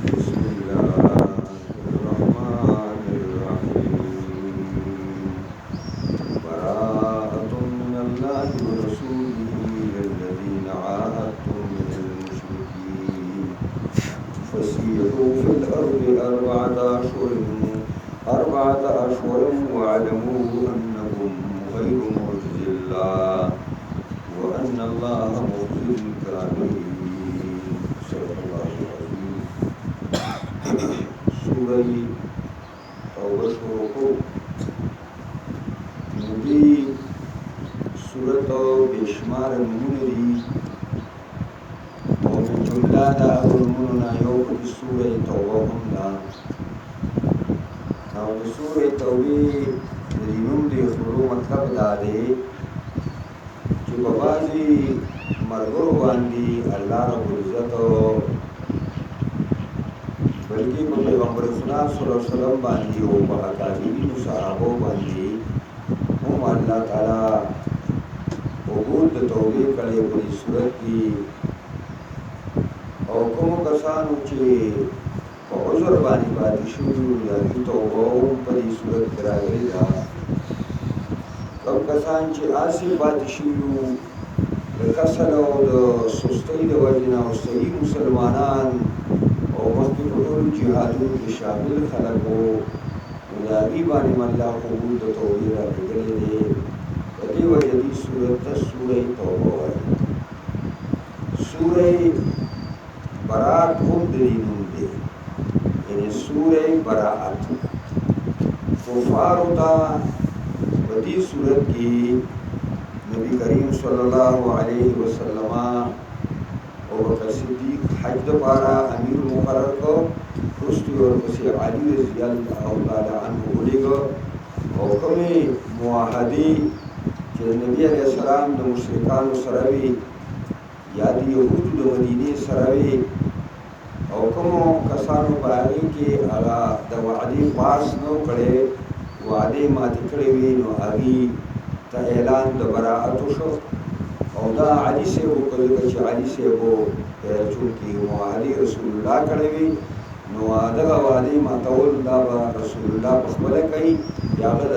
بسم الله الرحمن الرحيم براءة من الله ورسوله الذين عاهدتم من المشركين فسيحوا في الأرض أربعة أشهر واعلموا أنكم غير معجز الله وأن الله مخزي الكافرين صدق الله العظيم سورة توبة شروع نبی سورة بشمار نمونری ومن جملہ دا علموننا یوک دی سورة توبة هم دا او دی سورة توبه دی نم دی خلو مطلب دا دے چی ببازی مرگر باندی اللہ رب العزت بلکہ پیغمبر خدا صلی اللہ علیہ وسلم باندی و بحقابین و صحابو باندی هم اللہ تعالی عبود دا توبه کلی پدی صورت کی او کمو کسانو چی پا عذر بانی باتی شویو یاکی توبه هم پدی صورت کراغلی دا کم کسان چی آسی باتی شویو دا کسل او دا سستی دا وجنا و صحیح مسلمانان او مخی پتول جہادون کی شامل خلقو وداغی بانی ماللہ قبول دا توبه را بگلی دے ودی وجدی سورت تا سورہ توبہ ہے سورہ برات هم دلینون دے یعنی سورہ برات کفارو تا ودی سورت کی نبی کریم صلی اللہ علیہ وسلم او بکر صدیق حج دا پارا امیر مقرر کو رسطی اور پسی علی رضی اللہ تعالی عنہ بولے گا او کمی معاہدی کہ نبی علیہ السلام دا مشرکان و سروی یا دی یہود دا مدینی سروی او کمو کسانو باقی کے آغا دا وعدی پاس نو کڑے وعدی ماتی کڑے وی نو آگی تا اعلان دا براعتو شو او دا علی سے وہ کچھ علی سے وہ چونکہ معاہدی رسول اللہ کڑے وی نو آدھگا وعدی ماتول دا با رسول اللہ بخبلہ کئی یا غد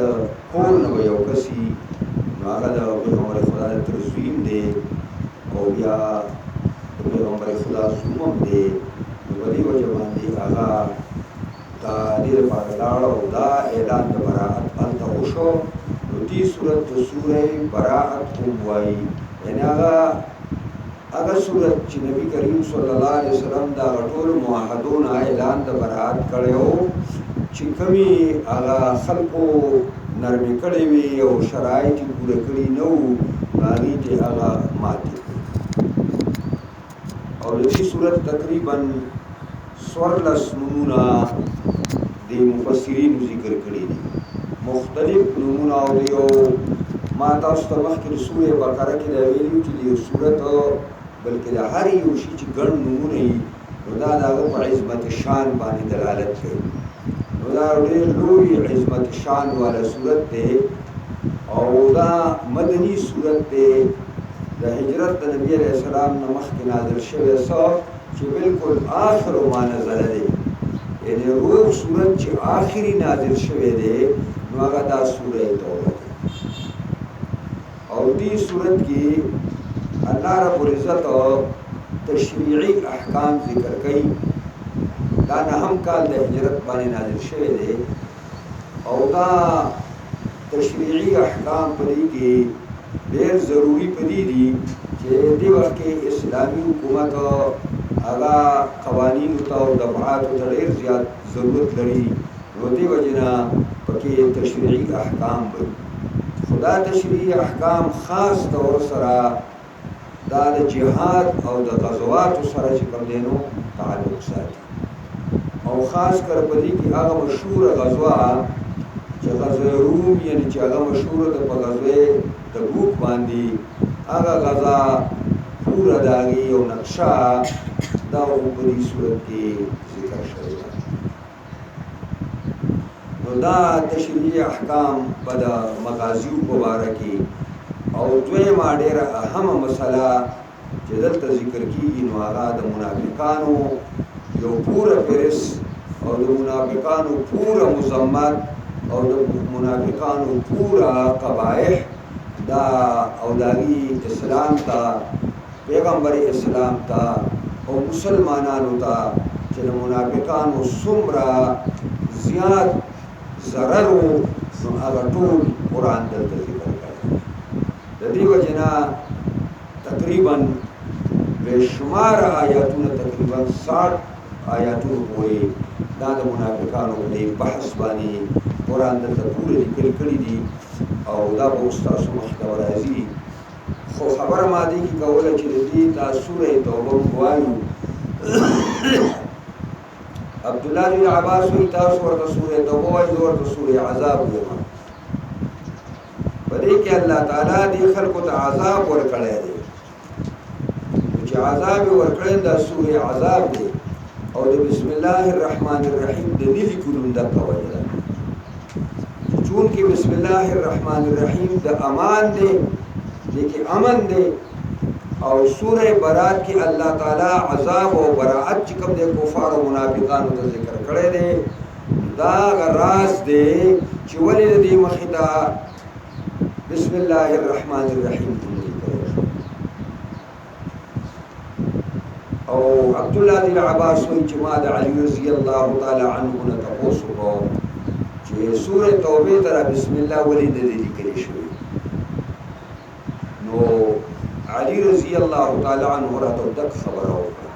کول نو یو کسی نو آغا دا پیغمبر خدا ترزویم دے او یا پیغمبر خدا سومم دے نو بدی وجہ باندی آغا دا دیر پاکلارا او دا اعلان دا براعت انتا اوشو نو دی صورت سورہ براعت خوبوائی یعنی اگر صورت چی نبی کریم صلی اللہ علیہ وسلم دا غطول معاہدون اعلان دا براعت کڑے ہو چی کمی آغا خلقو نرمی کڑے وی او شرائطی پورا کڑی نو ناغی تے آغا ماتی اور دی صورت تقریباً سورلس نمونہ دی مفسرین ذکر کڑی دی مختلف نمونہ او دیو ما تاسو ته مخکې سورې بقره کې دا ویلي چې د یو صورت بلکې د هر یو شي چې ګڼ نومونه وي نو دا د هغه په عظمت شان باندې دلالت کوي نو دا ډېر لوی عظمت شان والا صورت دی او دا مدني صورت دی د هجرت د نبي علیه السلام نه مخکې نازل شوی څه چې بالکل آخر ما نزل دی یعنی روح صورت چې آخري نازل شوی دی نو هغه دا سوره توبه اور دی صورت کی اللہ رب العزت تشریعی احکام ذکر کئی دا نهم کال دا ہجرت بانے نازل شوے دے اور دا تشریعی احکام پدی کی دیر ضروری پدی دی کہ دی وقت کے اسلامی حکومت آغا قوانین تا و دفعات تا دیر زیاد ضرورت لڑی نو دی وجنا پکی تشریعی احکام بنی خدا تشریعی احکام خاص طور سرا دا جہاد او دا غزوات سرا چکم دینو تعلق ساتی او خاص کر پدی کی آغا مشہور غزوہ چا غزوہ روم یعنی چا آغا مشہور دا پا غزوہ تبوک باندی آغا غزا پورا داغی او نقشہ دا او پدی صورت کی ذکر شدہ دا تشریعی احکام بدا مغازیو مبارکی او دوی ما ډیر اهم مسله چې دلته ذکر کیږي نو هغه د منافقانو یو پورا فهرس او د منافقانو پورا مزمت او د منافقانو پورا قبایح دا او داغي اسلام تا پیغمبر اسلام تا او مسلمانانو تا چې د منافقانو څومره زیات ضرر نو هغه ټول قرآن دلته ذکر کړی د دې وجې نه تقریبا بشمار آیاتونه تقریبا 60 آیاتونو پورې دا د منافقانو په بحث باندې قرآن دلته پورې لیکل کړي دي او دا به ستاسو مخې ته راځي خو خبره ما دې کې کوله چې د دې دا سورې توبه وایو عبدالله بن عباس وی تاسو ورته سورې توبه وایي زه ورته سورې عذاب وایم په دې کې الله تعالی دې خلکو ته عذاب ورکړی دی چې عذاب ورکړی دا سورې عذاب دی او د بسم الله الرحمن الرحیم د دې لیکلو دغه وجه ده چون کې بسم الله الرحمن الرحیم د امان دی لیکن امن دی او سورہ برات کی اللہ تعالی عذاب و براعت چکم دے کفار و منافقانو تا ذکر کرے دے دا راز دے چولی دی مخدا بسم اللہ الرحمن الرحیم او عبداللہ بن عباس وی جماعت علی رضی اللہ تعالی عنہ نتقوسو کو چی سورہ توبہ ترہ بسم اللہ ولی دے لکلی شوی نو علی رضی اللہ تعالی عنہ راتو دک خبر ہوگا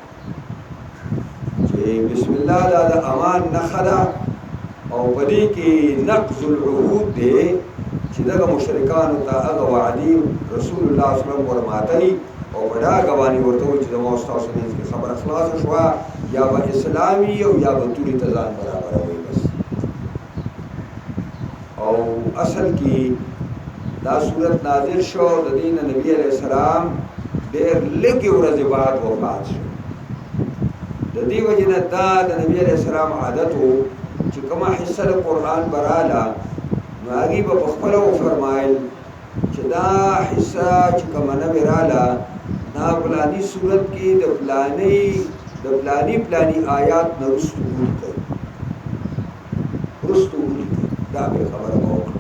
چی بسم اللہ دا امان نخدا او بدی کی نقض العهود دے چی دگا مشرکانو تا اگا وعدی رسول اللہ صلی اللہ علیہ وسلم ورماتای او بڑا گوانی ورطوی چی دا موستاسو نیز کی خبر اخلاص شوا یا با اسلامی او یا با تولی تزان برابر ہوئی بس او اصل کی دا صورت نازل شو د دین نبی علیہ السلام ډېر لږې ورځې بعد وفات شو د دې وجې نه دا د نبی علیہ السلام عادت و چې کومه حصه د قرآن براله نو هغې به په خپله وفرمایل چې دا حصه چې کومه نوې راله دا فلاني صورت کې د فلاني آیات نه وروسته ولیکئ دا به خبره به وکړه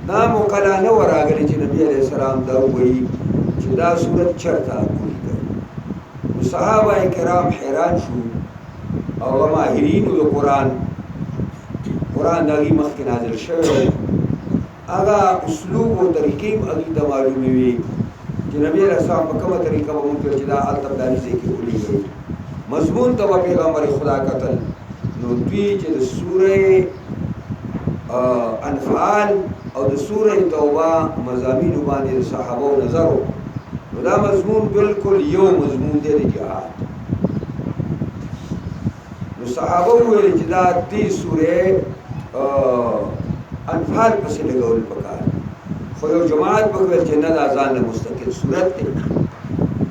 دا موقعه نه وراغلی چې نبی علیہ السلام دا وایي چې دا صورت چرته ولیکئ نو صحابه کرام حیران شو او ماهرینو د قرآن د هغې مخکې نازل شوی هغه اسلوب او طریقې هم هغې ته معلومې وي چې نبی علیہ السلام په کومه طریقه به مونږ چې دا هلته فلاني ځای کې ولیکئ مضمون ته به پیغمبر خدا کتل نو دوی چې د سورې انفال او د سورہ توبه مضامینو باندې صحابه نظرو نو دا مضمون بالکل یو مضمون دی د جهاد نو صحابه ویل چې دا دې سورې انفال پسې لګول پکار خو یو جماعت په ویل چې نه دا ځان له مستقل صورت دی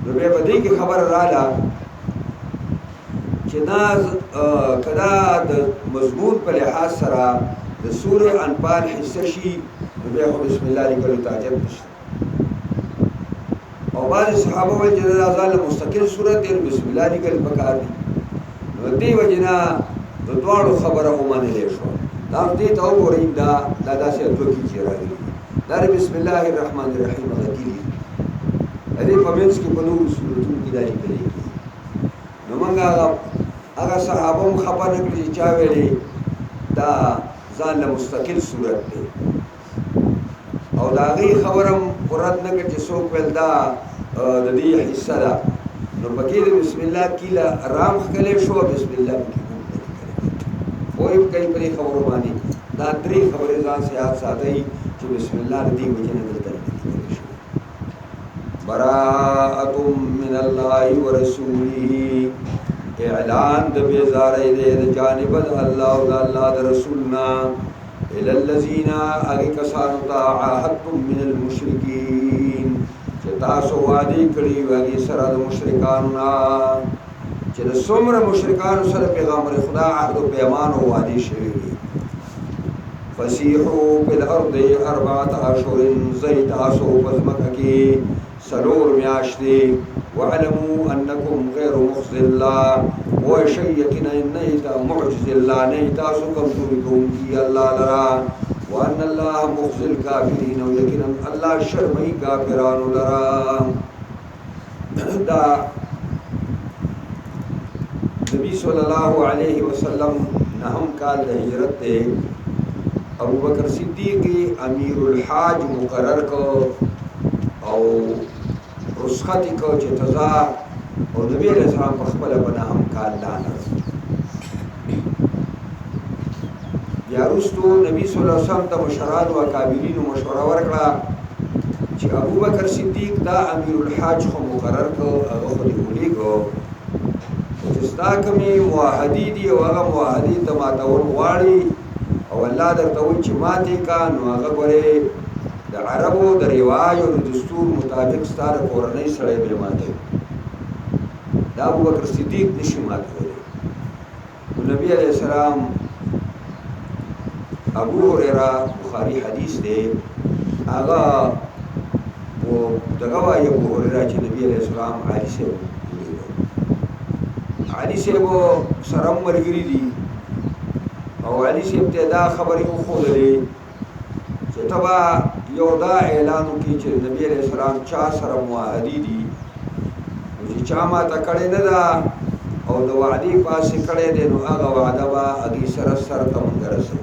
نو بیا په دې کې خبر رااله چې دا کدا د مضمون په لحاظ سره د سورې انفال حصه شي بیا خو بسم الله لیکلو ته عجب نشته او بعضې صحابه ویل چې دا ځان له مستقل صورت دی بسم الله لیکل پکار دي نو دې وجې نه د دواړو خبره ومنلی شوه دا دې ته وګورئ دا داسې دوه کې چې راغلي دا د بسم الله الرحمن الرحیم هغه کلي دې په منځ کې په نورو صورتونو کې دا لیکلي نو موږ هغه صحابه هم خبر نه کړي چې چا ویلې دا ځان له مستقل صورت دی او دا غي خبرم قرات نه کې څوک ول دا د دې حصہ ده نو پکې د بسم الله کیلا رام خلې شو بسم الله وای کای په خبرو باندې دا درې خبرې ځان سیاست ساتي چې بسم الله دې وجنه دلته براءۃ من الله ورسوله اعلان د بیزارې د جانب الله او د الله د رسولنا الى الذين اغكسانوا عاهدتم من المشركين چې تاسو وعده کړی وږي سره د مشرکانو نه چې د څومره مشرکانو سره پیغمبر خدا عهد او پیمان او وعده شوی فسيحوا بالارض 4 اشهر زي تاسو پزمکه کې سلور میاشتې واعلموا انکم غیر مخزي الله وشيكنا انیتا معجز الله نیتا سکم سوکم کی اللہ لرا وان الله مخزي الكافرين ويقينا الله شرمي كافران لرا. دا نبی صلی اللہ علیہ وسلم نہم کال ہجرت تے ابو بکر صدیق امیر الحاج مقرر کو او رسخت کو چتزا اور نبی علیہ السلام پخبل بنا ہم کال لانا یا رستو نبی صلی اللہ علیہ وسلم تا مشران و کابرین مشورہ ورکڑا چی ابو بکر صدیق دا امیر الحاج خو مقرر کو اغا خودی اولی کو چستا کمی معاہدی دی او اغا معاہدی تا ماتاور غواری او اللہ در تاوی چی ماتی کا نو اغا گوری دا عربو دا رواج و دستور مطابق ستار قرنی سڑے بے ماتی دا ابو بکر صدیق نشی ماتی ہوئی نبی علیہ السلام ابو ہریرہ بخاری حدیث دے آغا وہ دگوائی ابو ہریرہ چی نبی علیہ السلام علی سے علی سے وہ سرم مرگری دی او علی سے ابتدا خبری کو خود لی چی تبا یو دا اعلانو کی چی نبی علیہ السلام چا سرم معاہدی دی چی چا ما تا کڑے ندا او دا وعدی پاسی کڑے دے نو آغا وعدہ با اگی سر تمنگر سے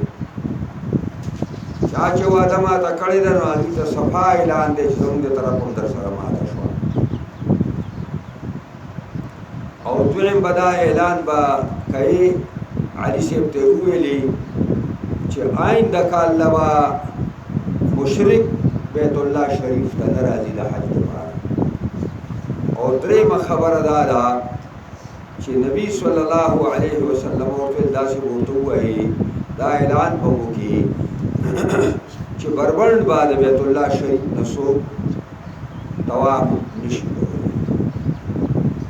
چاچے وعدہ ما تا کڑے دے نو اگی تا صفا اعلان دے چی زنگ دے طرف اندر سرم آتا شوا اور دویم بدا اعلان با کئی علی سیب تے ہوئے لی چی آئندہ کال لبا مشرک بیت اللہ شریف تا نرازی دا حج دفار اور دریم خبر دادا چی نبی صلی اللہ علیہ وسلم اور فیل دا سی بولتو ہوئی دا اعلان پمو کی چی بربند بعد بیت اللہ شریف نسو تواف نشی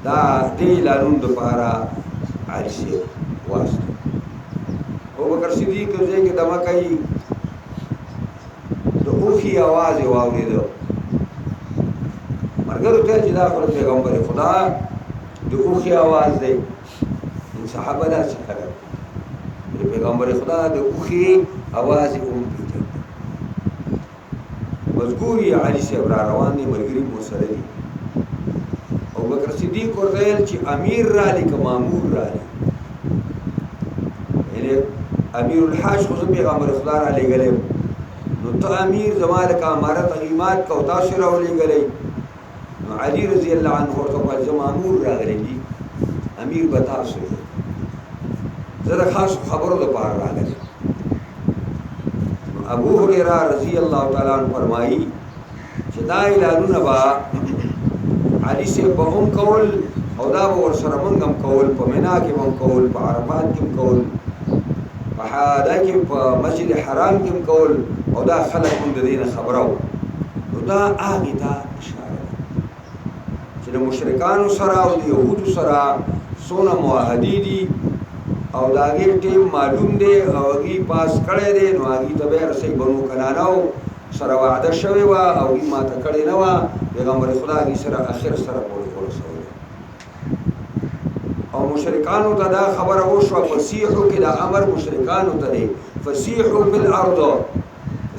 دا دی اعلانون دو پارا علی سے واسطہ ابو بکر صدیق دے کے دمہ کئی دو اوخی آواز واوری دو مرگر ہوتا ہے جدا خلق پیغمبر خدا دو اوخی آواز دے ان صحابہ دا سکر پیغمبر خدا دو اوخی آواز پیتا مذکوری علی سے ابرا روانی مرگری مرسلی ابو بکر صدیق اور دیل چی امیر رالی کا مامور رالی یعنی امیر الحاج خصوص پیغمبر خدا رالی گلے نو تو امیر زمال کا امارت غیمات کا اتاثر رالی گلے نو علی رضی اللہ عنہ اور تو پاس مامور را گلے جی امیر بتا سوئے زدہ خاص خبروں دو پار را گلے ابو ہریرہ رضی اللہ تعالیٰ عنہ فرمائی چی دا اعلانون با علی سے بہم قول او دا بور سرمنگم قول پا منا کم قول پا عرفات کم قول پا حادا کم پا مسجد حرام کم قول او دا خلق من دین خبرو او دا آگی تا اشارہ چلی مشرکانو سرا او دی یهودو سرا سونا معاہدی دی او دا آگی ٹیم معلوم دے او آگی پاس کڑے دے نو آگی تبیر رسی بنو کنانو سر وعدہ شوی وا او گی ماتا کڑی نوا پیغمبر خدا کی سر اخر سر بولی بولی سولی او مشرکانو تا دا خبر اوشوا فسیحو کی دا امر مشرکانو تا دے فسیحو بالارض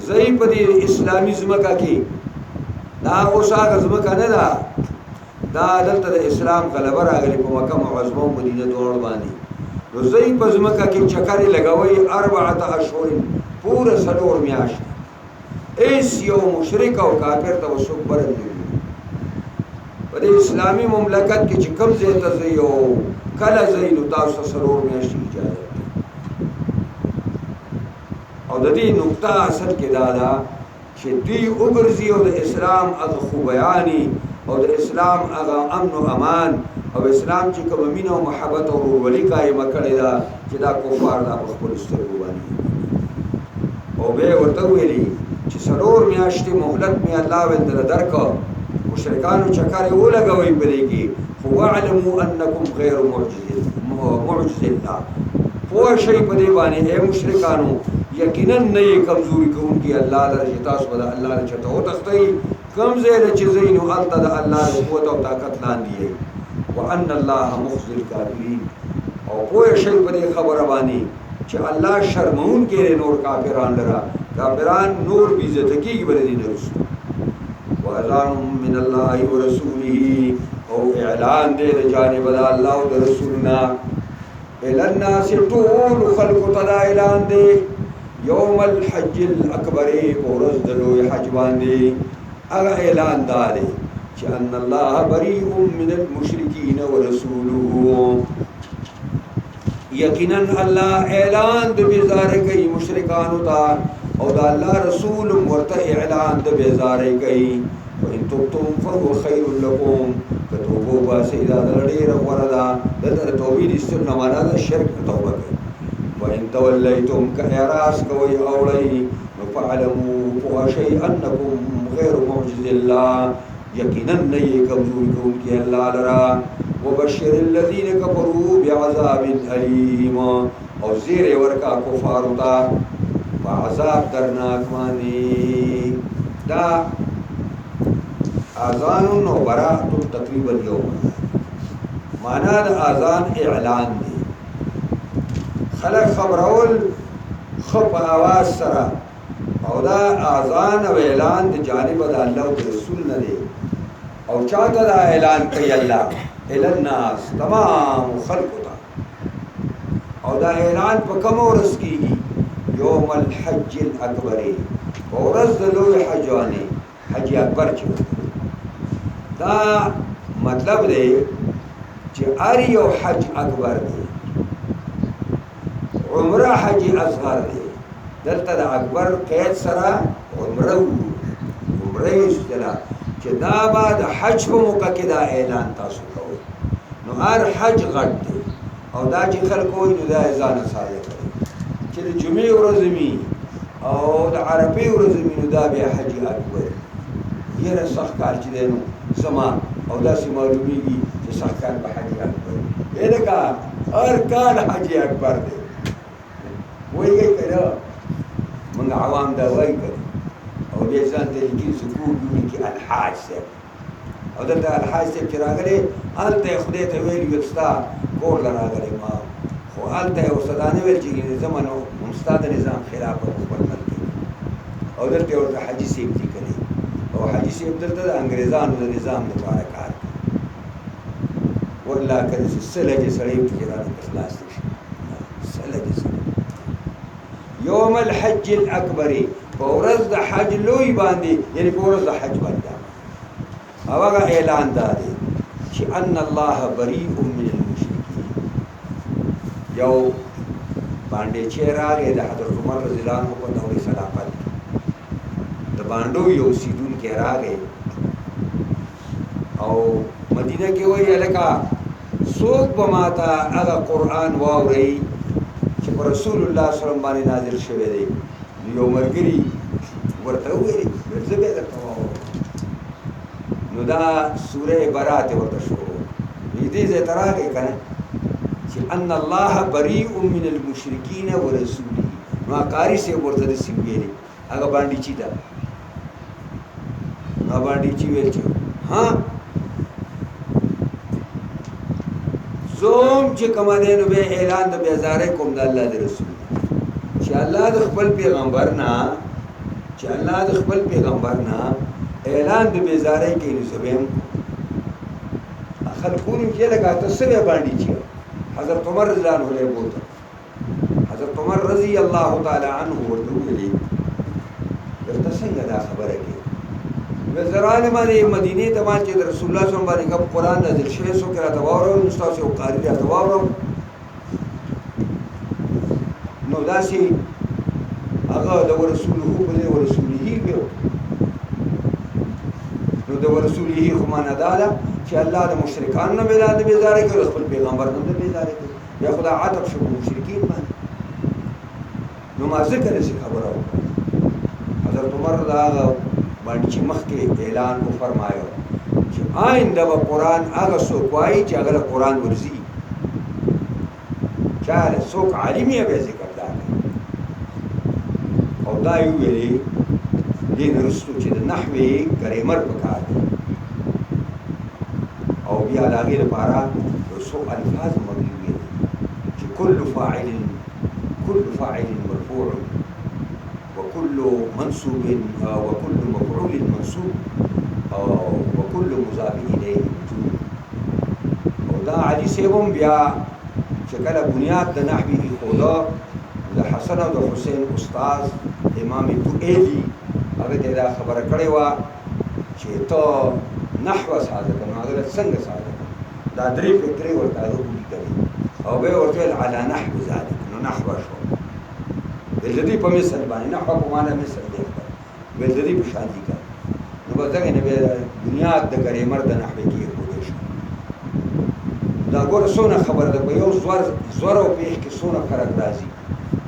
زی پا دی اسلامی زمکہ کی دا اوساق زمکہ ندا دا دلتا دا اسلام غلبر آگلی پا مکہ معظموں مدینہ دوڑ بانی زی پا زمکہ کی چکری لگوئی 4 اشہر پورا سلور میاشت ایس یو مشرک او کافر تا وسوک برد دیو پدی اسلامی مملکت کی چکم زیتا زیو کل زیدو تاستا سرور میشتی اجازت او دا دی نکتہ اصل کے دادا چھ دی اگرزی او دا اسلام اگا خوبیانی او دا اسلام اگا امن و امان او اسلام چی کم امین و محبت و رولی کائی مکڑی دا چی دا کفار دا بخبر استرگوانی او بے ورطویلی چی سرور میاشتی محلت میں اللہ والدل درکا مشرکانو چکاری اولا گوئی پدے کی فوعلمو انکم غیر معجز اللہ فوع شئی پدے بانے اے مشرکانو یقیناً نئی کمزوری کو ان کی اللہ درجتاس ودا اللہ نے چھتا ہو تختی कम ज़ेर चीज़ें नु अल्तद अल्लाह ने क़ुव्वत और ताकत लांदी है व अन्न अल्लाह मुख़्ज़िल काफ़िरीन और कोई शय पर खबर बानी कि अल्लाह शर्मौन के नूर काफिरान लरा काफिरान नूर बीज़त की बरदी नरसू व अज़ानुम मिनल्लाहि व रसूलिही और ऐलान दे जानिब अल्लाह व रसूलना इलन्ना से टूल खल्क़ तदा ऐलान दे यौमल हज्जिल अकबर और दलो हज बांदे अगर ऐलान दारे कि अन्नल्लाह बरीउम मिनल मुशरिकीन व रसूलुहु यकीनन अल्लाह ऐलान द बेजारे कई मुशरिकान होता और अल्लाह रसूल मरता ऐलान द बेजारे कई इन तुम फहुव खैरुल लकुम कतोबो बासिदा दलडे रवरदा दतर तौहीद इस्म नमाना द शिरक तौबा कई व इन तवल्लैतुम का एरास कोई औलई फअलमू फशै अन्नकुम गैर मुअजिजिल्लाह यकीनन नहीं कमजोर को उनकी अल्लाह लरा वबश्शिरिल्लज़ीन कफ़रू बिअज़ाबिन अलीम और ज़ेर वर्का कुफार होता बाज़ाब दर्दनाक मानी दा आज़ानुन व बराअतुन तक़रीबन यौम माना द आज़ान ऐलान दे खलक खबरौल खब आवाज़ सरा और दा आज़ान व ऐलान द जानिब द अल्लाह व रसूल न दे और चाहता दा ऐलान कई अल्लाह इलन्नास तमाम खल्क़ होता और दा ऐलान पर कम और की यौमल हज्जिल अकबर और दलो हजवाने हज अकबर च दा मतलब दे कि अरियो हज अकबर दे उम्रा हज असगर दे दलता दा अकबर कैद सरा उम्रे चला कि दा बाद हज को मौका के दा ऐलान तासु कहो नो हर हज गट दे और दा जी खल्को नो दा ऐज़ान सारे करे कि जुमे और ज़मी और अरबी और ज़मी नो दा बे हज अकबर ये रसख कार च देनो समा और दा सी मालूमी की कि सखकार बे हज अकबर ये लगा और कान हज अकबर दे वही गई करो मंग आवाम दा वही करे और ये जानते लेकिन सुकून की अलहाज से और दल अलहाज से चिरागले अलते खुदे ते वेली वस्ता कोर लरागले मां खो अलते और सदाने वेल जी जमानो मुस्ताद निजाम खिलाफ ऊपर मत और दल ते और हाजी से भी करे और हाजी से दल ते अंग्रेजान दा निजाम दोबारा कार वल्ला करे सले जे सड़े के रात इखलास सले जे यौमल हज्जिल अकबर पौरज द हज लोई बांधी यानी पौरज द हज बन जा अवगा ऐलान दादे कि अन्नल्लाह बरीउम मिनल मुशरिकीन यो बांडे चेहरा गे द हज़रत उमर रज़ियल्लाहु अन्हु को दौरी सलाफत द बांडो यो सीदुन के रागे और मदीना के वही इलाका सोक बमाता अगा कुरान वाव रही कि रसूलुल्लाह सल्लल्लाहु अलैहि वसल्लम नाजिल शवे दे यो मरगरी वर्ता हुए जबे तक नो दा सूरे बरात वर्ता शुरू यदि जे तरह के कने कि अन्नल्लाह बरीउम मिनल मुशरिकीन व रसूली मा कारी से वर्ता दे सिंगेली अगा बांडी चीदा ना बांडी ची वेल हां जोम च कमाने नो बे ऐलान द बेजारे कोम द अल्लाह दे रसूल कि अल्लाह द खपल पैगंबर ना कि अल्लाह द खपल पैगंबर ना ऐलान द बेजारे के निसबेम खलकून के लगा तसबे बांडी ची हजरत उमर रज़ियल्लाहु अन्हु बोलता हजरत उमर रज़ी अल्लाह ताला अन्हु वर्दुली तसंग दा खबर है वे ज़रान माने मदीने तमाम के रसूलुल्लाह सल्लल्लाहु अलैहि वसल्लम का कुरान नाज़िल शे सो करा तवारो मुस्ताफ से कारी या तवारो नो दासी अगा द रसूलुहु बले व रसूलिही बे नो द रसूलिही खुमाना दाला कि अल्लाह द मुशरिकान न मिला द बेजारे के रसूल पैगंबर न बेजारे के या खुदा आतब शु मुशरिकीन मान नो मा जिक्र से खबर हो हजरत उमर दा बांडी मख के ऐलान को फरमायो कि आइंदा व कुरान आगा सो कोई कि अगर कुरान वर्जी चार सो आलिमी है वैसे करता है और दायु वेली دې نه وروستو چې د نحوې ګریمر پکار دی او بیا د هغې لپاره یو څو الفاظ مطلوبې دي چې كل فاعل مرفوع وكل منصوب وكل مفعول منصوب وكل مضاف الیه موجود او دا علي صاحب هم بیا چې کله بنیاد د نحوې ایښوده د حسن او د حسین استاد امام دوئیلي هغه ته دا خبره کړې وه چې ته نحوه ساده کړه نو هغه څنګه ساده کړه دا درې فکرې ورته هغه ولیکلې او بیا ورته ویل على نحو ذلك نو نحوه شو ویل د دې په مثل باندې نحوه په معنی مثل دی ویل د دې په شان دي کړه نو په دغه نه بیا بنیاد د ګریمر د نحوې کې ایښودی شو دا ګوره څونه خبره ده په یو زور او پېښ کې څونه فرق راځي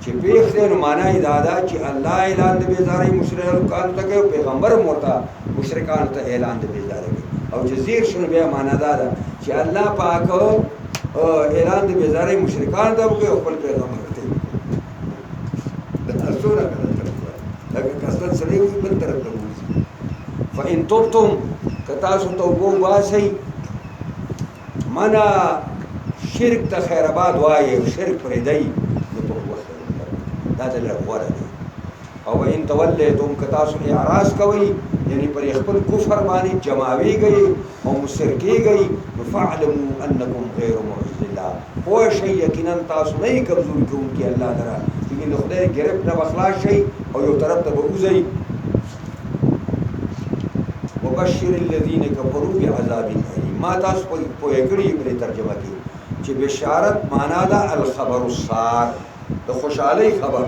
چې پېښ دی نو معنا یې دا ده چې الله اعلان د بېزارۍ مشرکانو ته کوي او پیغمبر هم ورته مشرکانو ته اعلان د بېزارۍ کوي او چې زیر شنو بیا معنا دا ده چې الله پاک اعلان د بېزارۍ مشرکانو ته وکړي او خپل پیغمبر ته یې وکړي دا څونه لکه کسل سړی وي بل طرف ته ووځي فإن تبتم که تاسو توبه وباسئ منا شرک ته خیر آباد وایي او شرک پرېږدئ نو توبه خیر دا د لږ غوره دی او وإن تولیتم که تاسو اعراض کوئ یعنی پر خپل کفر باندې جماویږئ او مصر کېږئ نو فاعلموا انکم غیر معجز الله پوه شئ یقینا تاسو نه یې کمزوري کوونکي الله لره لیکن د خدای ګرفت نه به خلاص شئ او یو طرف ته به وځئ وبشر الذين كفروا بعذاب أليم ما تاسو پوهه کړي په ترجمه کې چې بشارت معنا ده الخبر السار د خوشحالۍ خبر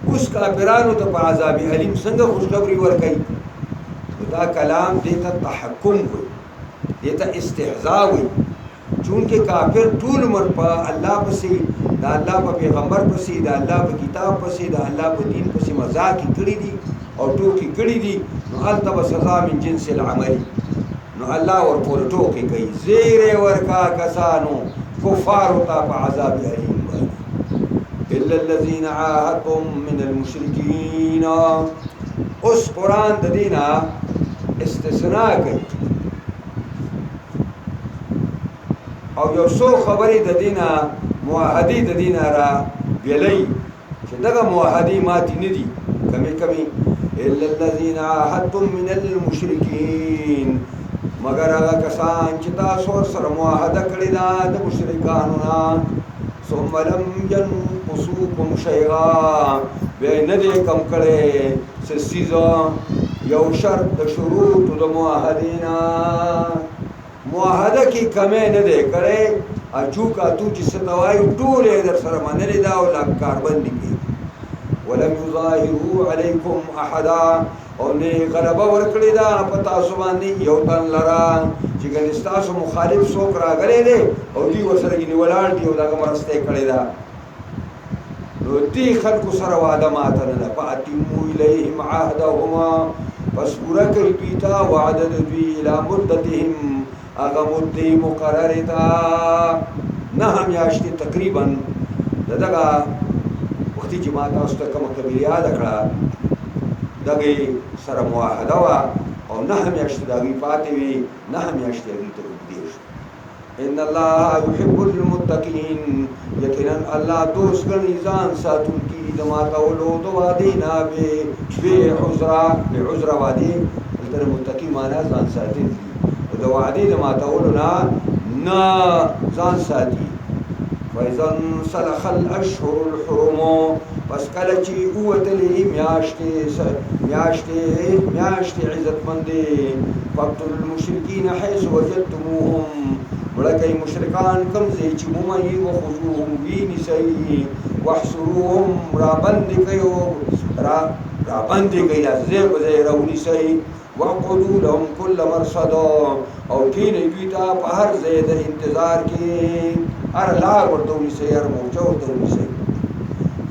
اوس کافرانو ته په عذاب علیم څنګه خوشخبري ورکوي دا کلام دې ته تحکم وي دې ته استهزاء وي چونکې کافر ټول عمر په الله پسې د الله په پیغمبر پسې د الله په کتاب پسې د الله په دین پسې مذاق کړي دي او ټوکې کړي دي نو هلته به سزا من جنس العمل نو الله ورپورې ټوکې کوي زیری ورکا کسانو کفارو ته په عذاب علیم باندې الا الذين عاهدتم من المشركين اوس قرآن د دې نه استثناء کوي او یو څو خبرې د دې نه معاهدې د دې نه را بیلوي چې دغه معاهدې ماتې نه دي کمې الا الذين عاهدتم من المشركين مگر هغه کسان چې تاسو سره معاهده کړې ده د مشرکانو نه ثم لم ينقصوكم شيئا بیا نه دې کم کړی څه څیز یو شرط د شروطو د معاهدې نه معاهده کې کمی نه دی کړی اچوکا تو چې څه ته وایي ټول یې در سره منلې ده او کاربندي کوي ولم يظاهروا عليكم احدا او نه غلبه ورکړې ده په تاسو باندې یو تن لره چې ګنې ستاسو مخالف څوک راغلی دی او دوی ورسره ګنې ولاړ دي او دغه مرسته یې کړې ده نو دې خلکو سره وعده ماته نه ده فاتموا الیهم عهدهما پس پوره کړئ دوی ته وعده د دوی الی مدتهم هغه مدې مقررې ته 9 میاشتې تقریبا د دغه وختي چې ما تاسو ته کومه قبیله یاده کړه دغې سره معاهده وه او 9 میاشتې د هغوی پاتې وې 9 میاشتې هغوی ته اوږدې شوې ان الله يحب المتقين یقینا الله دوست ګڼي ځان ساتونکي د ماتولو د وعدې نه بعذر وعدې دلته متقي معنا ځان ساتل دي د وعدې د ماتولو نه ځان ساتي فإذا انسلخ الأشهر الحرم پس کله چې ووتلې میاشتې عزتمندې فاقتلوا المشرکین حیث وجدتموهم وړکئ مشرکان کوم ځای چې مومئ وخذوهم وینیسئ واحصروهم رابندې کئ دا ځای په ځای راونیسئ واقعدوا لهم كل مرصد او کینئ دوی ته په هر ځای د انتظار کې هر لار ورته ونیسئ هر موچه ورته ونیسئ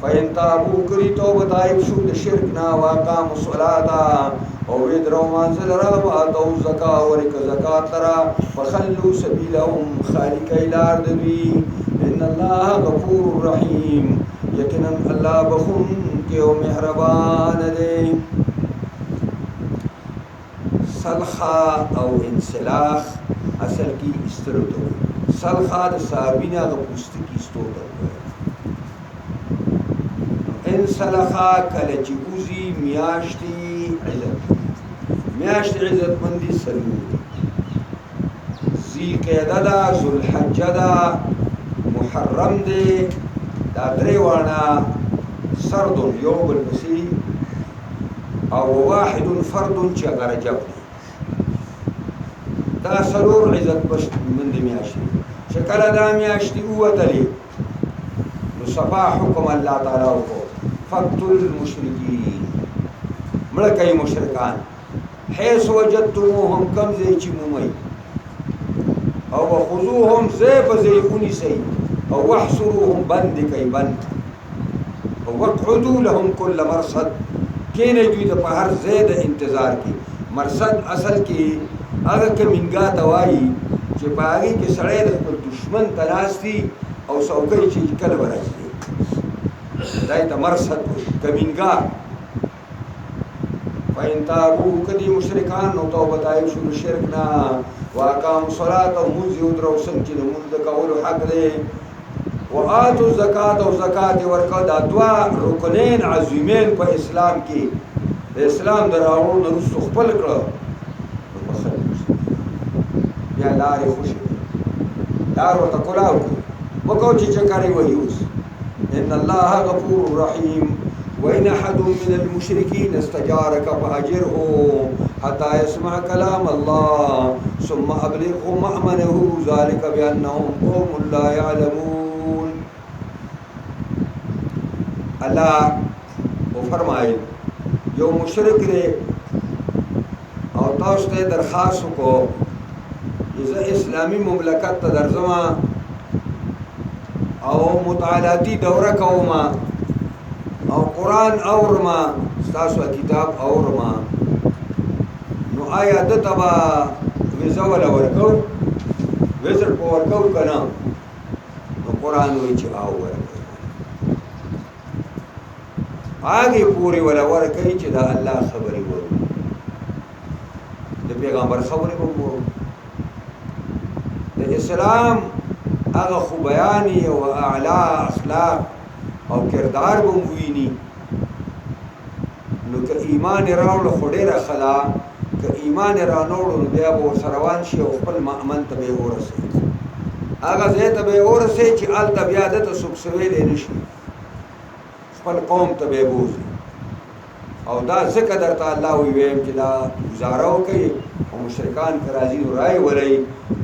فإن تابوا کړي توبه تایب شو د شرک نه واقاموا الصلاة او ودرو مانځه لره واتوا الزکات ورکه زکات لره فخلوا سبیلهم خالق لار د دوی ان الله غفور رحیم यकीनन अल्लाह बखुन के ओ मेहरबान दे। सलखा और इंसलाख असल की इस्तर तो सलखा साबिना का पुस्तकी स्टोर इंसलाखा कलचूजी मियाश्ती इज़्ज़त मियाश्त इज़्ज़तमंदी सलूर ज़िलक़अदा ज़ुल्हज्जा मुहर्रम दे दा द्रेवाना सर्दुन यौम बसी और वाहिदुन फर्दुन चगर जब दा सलूर इज़्ज़त मंदी मियाश्ती शक्ल दा मियाश्ती उवतली मुसफ़ा हुक्म अल्लाह ताला को फ़क़्तुल मुशरिकीन मड़कई मुशरिकान हैस वजदतुमूहुम कम ज़ेची मुमई और वख़ुज़ूहुम ज़ेब ज़ेउनी सही और वहसुरूहुम बंद कई बंद और वक़उदू लहुम कुल्ल मरसद के ने जुई तो हर ज़ेद इंतज़ार की मरसद असल की अगर के मिंगा दवाई चिपागी के सड़े दुश्मन तनास्ती और सौकई चीज कल बरसती दाई तो मरसद कमिंगा फ़इनताबू कदी मुशरिकान नो तो बताए शुरू शिरक ना वाकाम सलात और मुझ उद्र संचिन मुंद कौल हक दे वआतु ज़कात और ज़कात वर्का दादवा रुकनेन अज़ीमेन पर इस्लाम की इस्लाम दराओ नरुस खपल करो या लारे खुशी दार व तकुलाओ वको चिचकारी वयूस इन्नल्लाह गफूरुर रहीम वइन अहदुम मिनल मुशरिकीन इस्तजारक फअजिरहु हत्ता यस्मा कलाम अल्लाह सुम्मा अब्लिगहु मअमनहु ज़ालिका बिअन्नहुम कौमुन ला यअलमून। अल्लाह वो फरमाए जो मुशरिक रे और तौस्ते दरखास्त को इस्लामी मुमलकत तदर्जमा और मुतालाती दौरा कौमा और कुरान और माँ स्तासवा किताब और माँ नु आया दतबा विज़ा वाला वर्को विज़र को वर्को कना नु कुरान वही चाव वर्को आगे पूरे वाला वर्क ही चिदा अल्लाह खबरी बोल द पैगंबर खबरी बोल द इस्लाम अगर खुबयानी व आला अखलाक और किरदार बमुईनी नु के ईमान रावल खुदे रखला के ईमान रानोड़ बिया वो सरवान शे उपल मामन तबे और से अगर जे तबे और से च अल तबियादत सुख सवेले निशी फल कौम तबे बोझ और दा ज़िक्र दरता अल्लाह वेम जिला गुजाराओ के और मुशरिकान कराजी राय वरई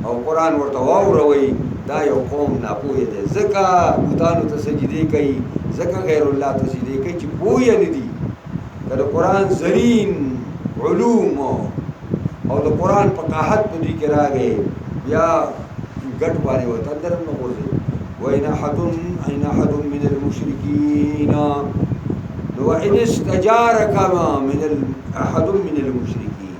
और कुरान वर्तवाओ रवई दा यो कौम ना पोए दे ज़िक्र बुतानु तसजीदे कई ज़िक्र गैरुल्लाह तसजीदे कई च पोए निदी कद कुरान ज़रीन उलूम और तो कुरान पकाहत पुदी के रागे या गट वाले वो तंदर में बोले वइन अहदुम मिनल मुशरिकीन वइन इस्तजारक मिनल अहदुम मिनल मुशरिकीन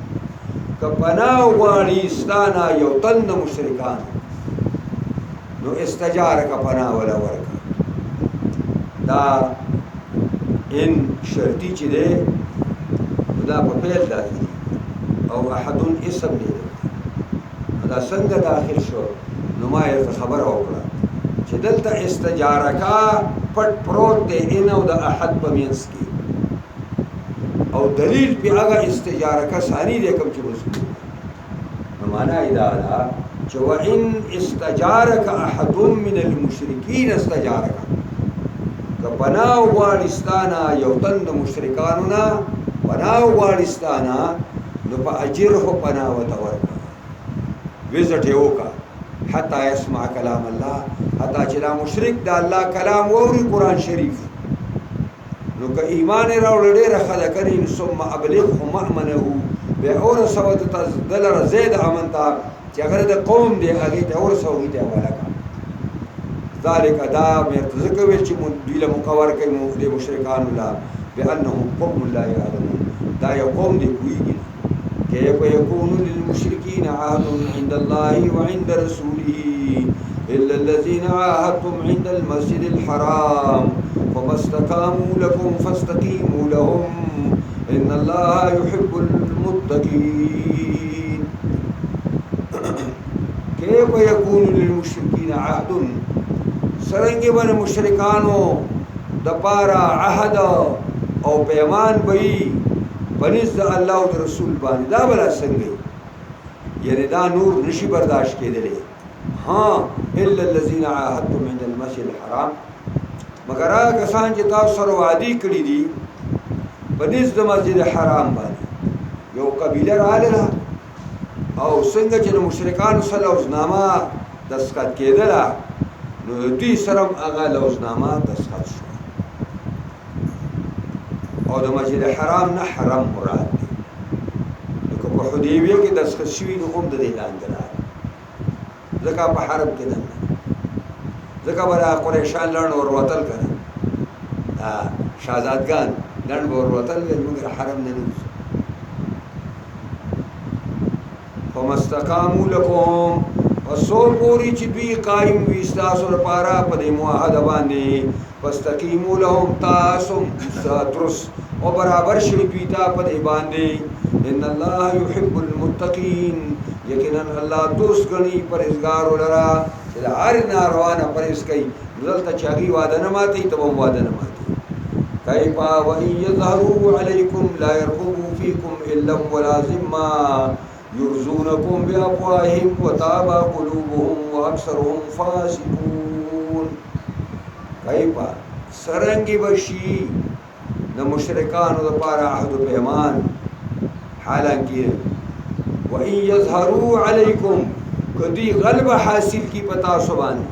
कपना वालिस्ताना यौतन मुशरिकान नो इस्तजारक पना वाला वर्क दा इन शर्ती चिदे दा पपेल दाती और अहदुन इसम दे दा संग दाखिल शो नुमायर खबर होगा चदलता इस्तजारका पट प्रोत दे इन द अहद बमियंस की और दलील पे आगा इस्तजारका सानी दे कम च मुस्लिम माना इदाला जो इन इस्तजारका अहदुम मिनल मुशरिकीन इस्तजारका का बनाव वालिस्ताना यौतन मुशरिकानुना बनाव वालिस्ताना नुपा अजिर हो पनाव तवरका विज़ट होका हत्ता यस्मा कलाम अल्लाह हत्ता चला मुशरिक दा अल्लाह कलाम वरी कुरान शरीफ नु का ईमान रावड़े रखा करीन सुम्मा अबलिगहु मअमनहु बे और सवत दलर ज़ैद अमनता कि अगर द कौम दे आगे ते और सौ दे वाला का ज़ालिका दा में ज़िक्र विच दिल मुकवर के दे मुशरिकान ला बिअन्नहुम कौम ला यअलमून दा यो कौम दे कोई كيف يكون للمشركين عهد عند الله وعند رسوله إلا الذين عاهدتم عند المسجد الحرام فما استقاموا لكم فاستقيموا لهم ان الله يحب المتقين. كيف يكون للمشركين عهد؟ سرنگی بن مشرکانو دپارا عهد او پیمان بئی بنزد اللہ و رسول بانی دا بلا سنگی، یعنی دا نور نشی برداشت کے دلے. ہاں الا الذین عاهدتم عند المسجد الحرام، مگر آگا کسان چی تاو سر وعدی کری دی بنزد مسجد حرام بانی. یو قبیلہ رالیلا او سنگ چی مشرکان سر لوزنامہ دستخط کے دلا نو دوی سرم اغا لوزنامہ دستخط شو او د مسجد حرام نه حرم مراد دی. لکه په حدیبیه کې دستخط شوي نو هم د دې لاندې راغلی، ځکه په حرم کې دننه ځکه به دا قریشان لنډ وروتل که نه شهزادګان لنډ به وروتل ویل مګر حرم نه نوځو. فما استقاموا لکم، پسو پوری چې دوی قایم وي ستاسو لپاره په دې معاهده باندې، فاستقیموا لهم تاسو درست او برابر شي دوی ته په دې باندې. ان الله يحب المتقين، یقینا الله دوست غني پرهیزګارو لرا چې د هر ناروا نه پرهیز کوي. دلته چې هغوی وعده نه ماتوي ته به هم وعده نه ماتوي. کیف وان یظهروا علیکم لا یرقبوا فیکم الا ولا ذمه یرزونکم بافواههم وتابى قلوبهم واکثرهم فاسقون. کیفا سرنگی بشی د مشرکانو دپاره عهد و پیمان، حالانکه وان یظهروا علیکم کدی غلب حاصل کی پتا سبانی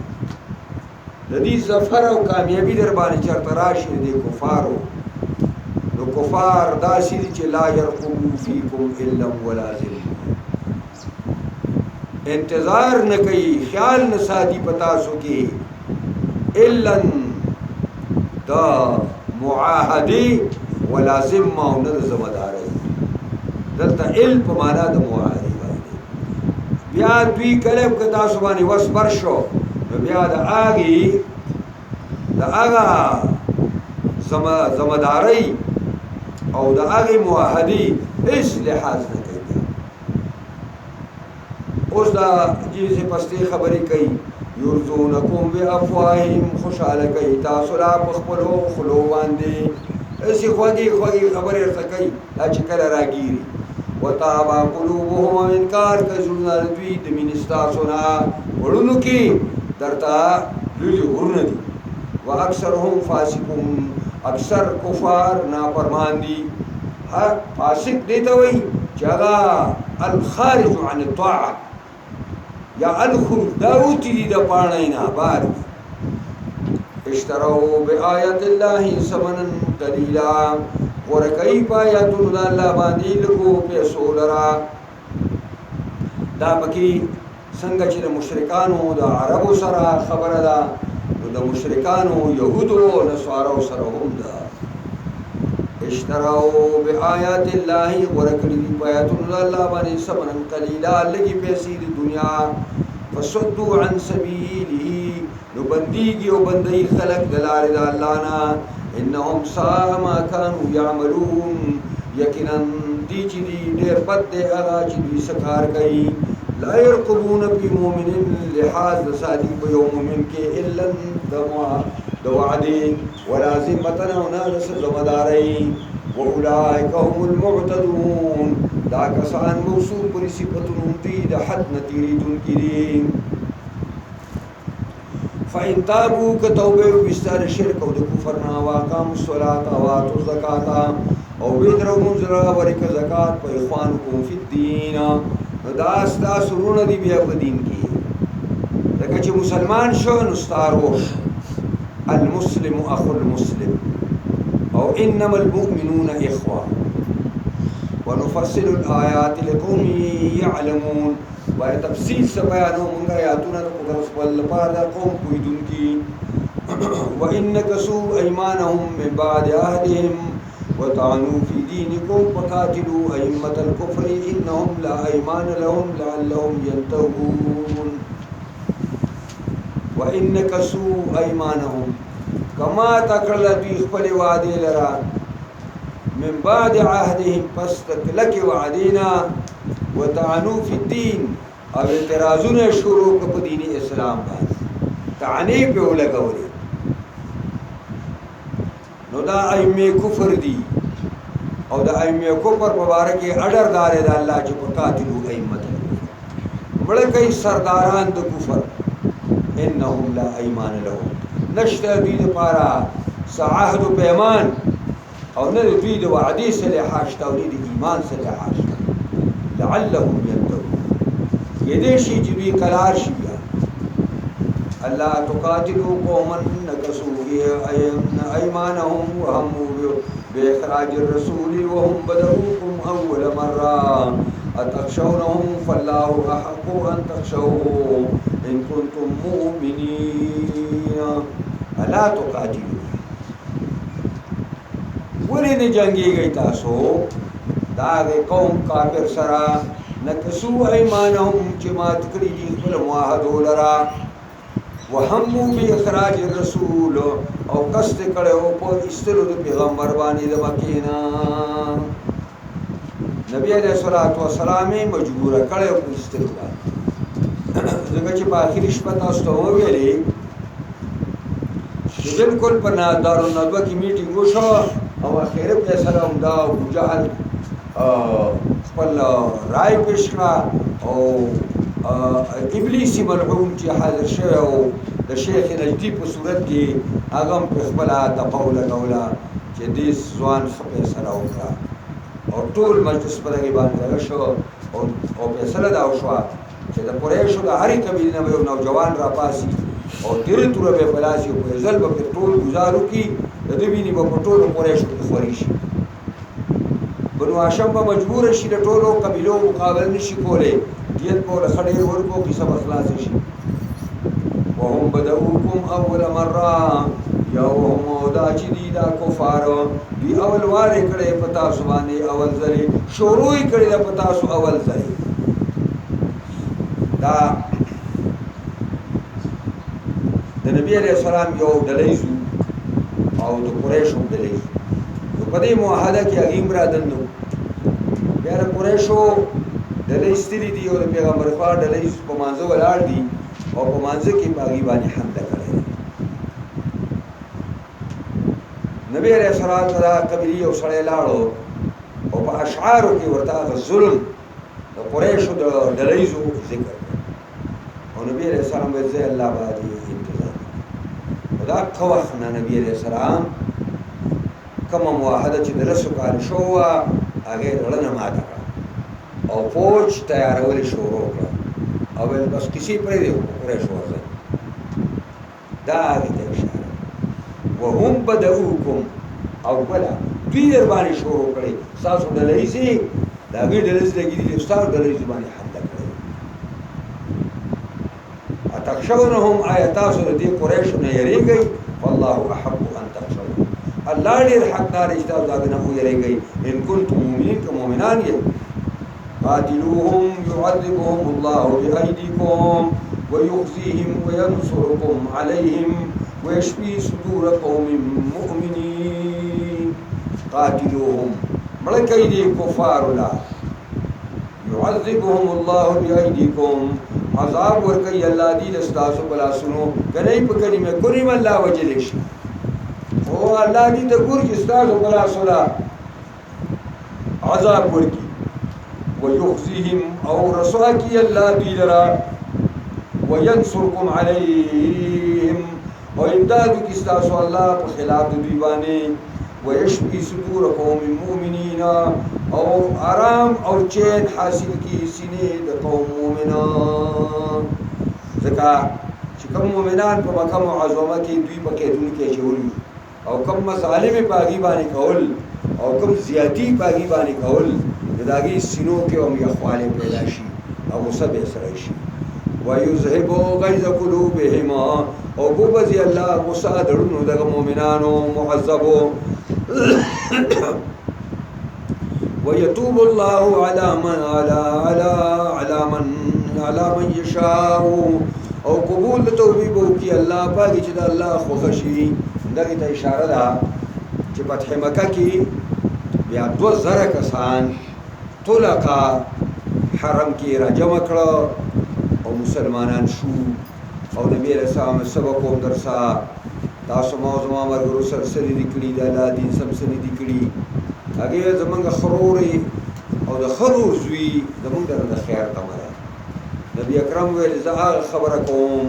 ددی ظفر او کامیابی در باندې چرته راشي د کفارو نو کفار داسې دي چې لا يرقبوا فیکم الا ولا ذمه، انتظار نه کوي خیال نه ساتي پتا سو کې الا دا معاهدی ولا ذمه او نه ذمہداري. دلته ال په معنا د معاهدی باندې بیا دوی کلب که تاسو باندې وسبر شو نو بیا د هغه ذمہداري او د هغې معاهدي هیڅ لحاظ نه کوي. اوس دا جیسې پستې خبرې کوي یرزونکم بافواههم، خوشحاله کوي تاسو لا په خپلو خولو باندې هسې خوږې خوږې خبرې ورته کوي دا چې کله راګیري. وتابى قلوبهم، انکار کوي زړونه د دوی د مینې ستاسو نه، وړونو کې درته لولي غرونه دي. واکثرهم فاسقون، اکثر کفار نافرمان دي. فاسق دې ته وایي چې هغه الخارج عن الطاعه یا الخروج دا اوتي دي د پاڼې نه بار. اشتروا بآیات الله ثمنا قلیلا، ورکوي په آیاتونو د الله باندې لږو پیسو لرا. دا پکې څنګه چې د مشرکانو د عربو سره خبره ده نو د مشرکانو یهودو او نصارو سره هم ده. اشتروا بآیات الله، ورکړي دي په آیاتونو د الله باندې ثمنا قلیلا، لږې پیسې د دنیا. فصدوا عن سبیله، نو بندیږي او بندوي خلق د لارې د الله نه. انهم ساء ما كانوا يعملون، یقینا دی چې دی ډېر بد دی هغه چې دوی څه کار کوي. لا يرقبون في مؤمن، لحاظ د ساتي په یو مؤمن کې الا د وعدې ولا ذمة او نه د ذمہدارۍ. واولئک هم المعتدون، دا کسان موصوف پر صفتونو دي د حد نه تېرېدونکي دي. فإن تابوا كتوبه وبستار الشرك او د کفر نه، واقاموا الصلاة وآتوا الزکاة او ویدرو منځره ورکه زکات، په اخوانکم فی الدین، نو دا ستاسو وروڼه دي بیا په دین کې. لکه چې مسلمان شو نو ستا ورور، المسلم اخو المسلم، او انما المؤمنون اخوه. ونفصل الآیات لقوم یعلمون، باید تفصیل سے بیانو منگا آیاتونا دا قدر سبال لپاره قوم پویدونکی. وَإِن نَكَثُوا أَيْمَانَهُم مِّن بَعْدِ عَهْدِهِمْ وَطَعَنُوا فِي دِينِكُمْ فَقَاتِلُوا أَئِمَّةَ الْكُفْرِ إِنَّهُمْ لَا أَيْمَانَ لَهُمْ لَعَلَّهُمْ يَنْتَهُونَ. وَإِن نَكَثُوا أَيْمَانَهُم، کما تکړه دوی خپل وعدې لره من بعد عهدهم پس تکلک وعدینا وطعنوا فی الدین او اعتراضونه شروع کړه په دین اسلام باندې تعنی په ولګولې نو دا ائمه کفر دي او دا ائمه کفر مبارک اډر دار د الله چې په قاتلو ائمه مړ کوي سرداران د کفر انهم لا ایمان لهم نشته دوی لپاره عهد و پیمان او نه دوی د وعدې سره حاشته او د ایمان سره حاشته لعلهم يتقون کېدې شي چې دوی قرار شي بیا الله تقاتلوا قوما نكثوا ايمانهم وهموا باخراج الرسول وهم بدؤوكم اول مره اتخشونهم فالله احق ان تخشوه ان كنتم مؤمنين الا تقاتلوا ولې جنگي گئی تاسو دا قوم کافر سره نکسو ایمانهم چې مات کړی دي خپل معاهدو لرا وهموا باخراج الرسول او قصد کړو په استلو د پیغمبر باندې د مکینا نبی علیہ الصلوۃ والسلام مجبور کړو په استلو باندې څنګه چې په اخري شپه تاسو ته ویلې چې بالکل په دارالندوه کې میټینګ وشو او اخیره فیصله هم دا ابو جهل خپل رائے پیش کړه او ابلیسی ملعون چې حاضر شوی او د شیخ نجدی په صورت کې هغه هم په خپله دفعه ولګوله چې دې ځوان ښه فیصله وکړه او ټول مجلس په دغې باندې دغه شو او فیصله دا وشوه چې د قریشو د هرې قبیلې نه به یو نوجوان راپاسي او تیرې توره به یې په لاس یو په ځل به پرې ټول ګزار وکړي د دې وینې به په ټولو قریشو کې خورې شي بنو هاشم به مجبور شي د ټولو قبیلو مقابله نشي کولی دیت به ورله ښه ډېر ورکړو کیسه به خلاصه شي وهم بدؤوکم اول مره یا وهم دا چې دي دا کفار دوی اول وارې کړی په تاسو باندې اول ځلې شروع یې کړې ده په تاسو اول ځلې دا د نبي علیه السلام یو ډلیز او د قریشو ډلیز په دې معاهده کې هغې هم رادننه بیا د قریشو ډلې ایستلي دي او د پیغمبر خوا ډلې په مانځه ولاړ دي او په مانځه کې په هغې باندې حمله کړې ده نبي علیه السلام ته دا قبیلې یو سړی لاړو او په اشعارو کې ورته هغه ظلم د قریشو د ډلیزو ذکر کړ او نبي علیه السلام ویل زه الله باندې انتظار او دا ښه وخت نه نبي علیه السلام کومه معاهده چې د لسو کالو شو وه هغې رړنه ماته کړه او فوج تیارول شروع کړه او ویل بس کیسې پرېږدې قریشو ورځئ دا هغې ته اشاره وهم بدؤوکم او بله دوی در باندې شروع کړئ ستاسو ډلهیزې د هغې ډلهیز لګېدي دي ستاسو ډلهیزې باندې حمله کړی اتخشونهم آیا تاسو د دې قریشو نه یېرېږئ والله احق ان تخشوه الله ډېر حقدار دی چې تاسو د هغه نه ویېرېږئ ان کنتم مؤمنین که مؤمنان یې قاتلوهم يعذبهم الله بأيديكم ويخزيهم وينصركم عليهم ويشفي صدور قوم مؤمنين قاتلوهم ملكي دي كفار لا يعذبهم الله بأيديكم عذاب ورکي الله دي دستاسو بلا سنو کني په کلمه کریم الله وجلش او الله دي د ګور چې استاسو بلا سنا عذاب ورکی ويخزيهم او رسواكي الله دي لرا وينصركم عليهم وامدادك استاسو الله په خلاف دوی باندې ويشفي صدور قوم مؤمنين او آرام او چین حاصل کی سینې د قوم مؤمنان ځکه چې کوم مؤمنان په مکه معظمه کې دوی په قیدونو کې اچولي او کوم مظالم په هغې باندې کول او کوم زیاتي په هغې باندې کول د هغې سینو کې هم یخوالی پیدا شي او غصه به یې سره شي ویذهب غیظ قلوبهم او وبځي الله غصه دړونو دغه مؤمنانو معذبو ويتوب الله على من يشاء او او قبول د توبې به وکړي الله پاکي چې د الله خوښه شي. دغې ته اشاره ده چې فتح مکه کې بیا 2000 کسان طلقا حرم کې راجمع کړه او مسلمانان شو. او نبی علیہ السلام سبق هم درسا تاسو ما زما مرګرو سره سری دي کړي د الله دین سم سری دي کړي هغه زمونږ خروري او د خرور زوی زمونږ د خیر تمره. نبی اکرم ویل زه خبره کوم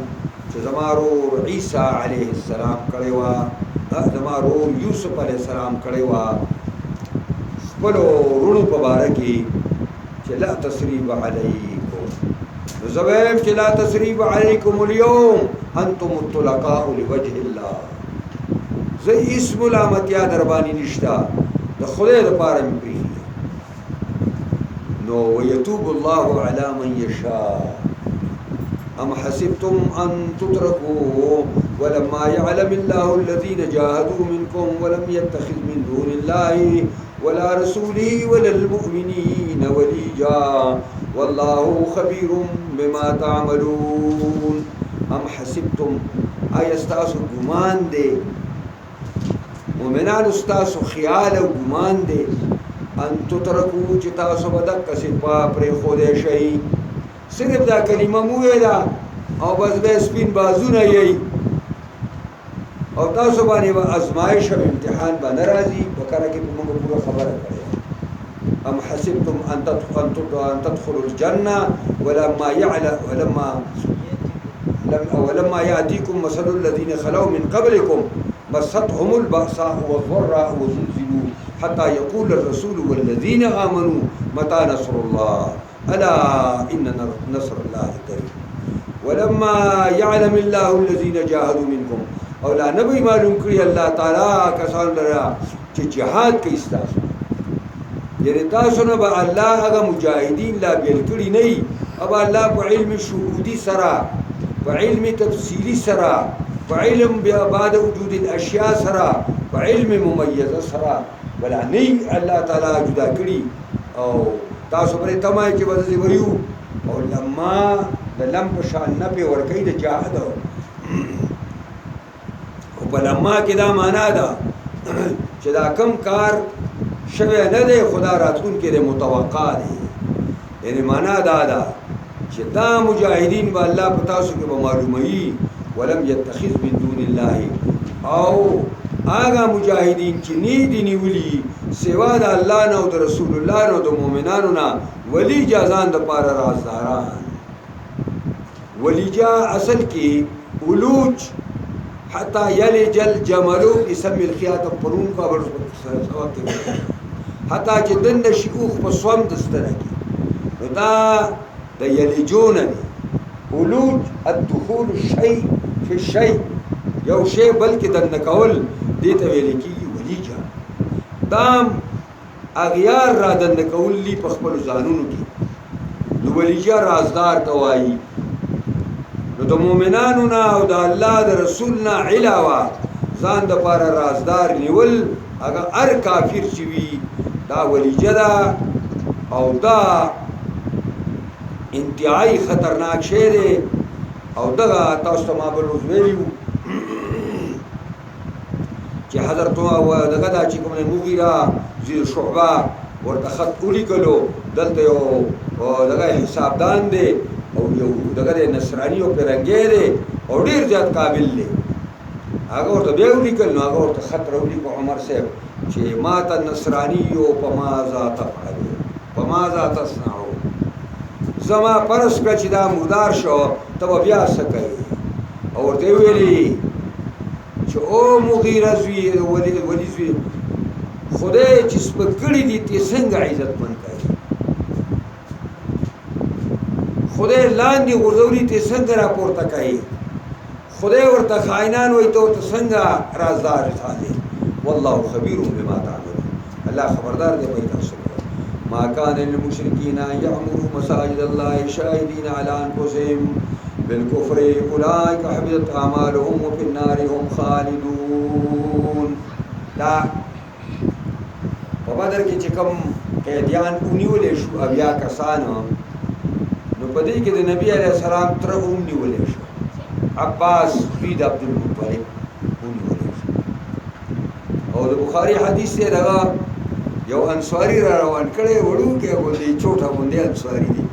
چې زما رور عیسی علیه السلام کړی و، زما رور یوسف علیه السلام کړی و خپلو رونو په باره کې چې لا تسریب علیکم. نو زه وایم چې لا تسریب علیکم اليوم انتم الطلقاء لوجه الله. زه هیڅ ملامتیا در باندې نشته، د خدای دپاره مې پرېږدي. نو ویتوب الله علی من یشاء ام حسبتم ان تتركوا ولما يعلم الله الذين جاهدوا منكم ولم يتخذ من دون الله ولا رسوله ولا المؤمنين وليجا والله خبير بما تعملون. ام حسبتم اي استاسو ګمان دي مؤمنان استاسو خیال او ګمان دي ان تتركوا چې تاسو به دغه صفه پرې خوده شي. صرف دا کلمه مو ویلا او بس به سپین بازونه یي او تاسو باندې به ازمایش او امتحان به ناراضي وکړه کې په موږ پوره خبره کړې. ام حسبتم ان تدخلوا الجنه ولما ياتيكم مثل الذين خلوا من قبلكم مستهم البأساء والضراء وزلزلوا حتى يقول الرسول والذين آمنوا متى نصر الله ألا إن نصر الله قريب. ولما يعلم الله الذين جاهدوا منكم او لا نبي معلوم کړی الله تعالی کسان لرا چې جهاد کوي تاسو یعنی تاسو نه به الله هغه مجاهدین لا بیل کړی نه او الله په علم شهودي سره په علم تفصیلی سره په علم بعد وجود الاشیاء سره په علم ممیزه سره ولا نه الله تعالی جدا کړی او تاسو پرې تمای چې وځي ویو او لما د لم په شان نه په ورکې د جهاد او په لما کې دا معنا ده چې دا کم کار شوی نه دی خدا راتلون کې متوقع دی. یعنی معنا دا ده چې دا مجاهدین به الله په تاسو کې به معلوموي ولم يتخذ من دون الله او هغه مجاهدین چې نی دي نیولي سوا د الله نه او د رسول الله نه او د مؤمنانو نه ولی جازان د پاره رازداران. ولیجا اصل کې ولوج حتى يلج الجمل اسم الخياط پرون کا ور حتى چې دند شيوخ په سوم دستره کې دا د یلجون ولوج الدخول الشيء في الشيء یو شی بلکې دند کول دې ته ویل کېږي ولیجا. دام اغیار را دند کول لی په خپل ځانونو کې نو ولیجا رازدار توایي. نو د مؤمنانو نه او د الله د رسول نه علاوه ځان د پاره رازدار نیول هغه هر کافر چې وي دا ولیجه ده او دا انتهایی خطرناک شی دی. او دغه تاسو ته ما بل روز ویلي چې حضرت دغه دا چې کوم مغیره زیر شعبه ورته خط ولیکلو دلته یو دغه حسابدان دی او یو دغه نصرانی او پیرنګی دی او ډیر زیات قابل دی. هغه ورته بیا ولیکل نو هغه ورته خط راولیکو عمر صاحب چې ماته نصرانی او پمازا تفعلوا پمازا تصنعوا زما پرس کړه چې دا مردار شو ته بیا څه کوي او ورته ویلي چې او مغیره زوی ولی زوی خدای چې سپکړی دي ته څنګه عزت من کوي خدای لاندې غورځولي ته څنګه راپورته کوي خدای ورته خائنان وای ته څنګه رازدار ساتي. والله خبير بما تعملون. الله خبردار دی په تاسو. ما كان للمشركين يعمروا مساجد الله شاهدين على انفسهم بالكفر اولئك حبطت اعمالهم وفي النار هم خالدون. دا په بدر کې چې کوم قیدیان ونیولې شو بیا کسان نو په دې کې د نبی عليه السلام تر ونیولې شو عباس زوی د عبدالمطلب ونیولی او د بخاري حدیث دی دغه یو انصاري را روان کړی وړوکی غوندې چوټه غوندې انصاري دی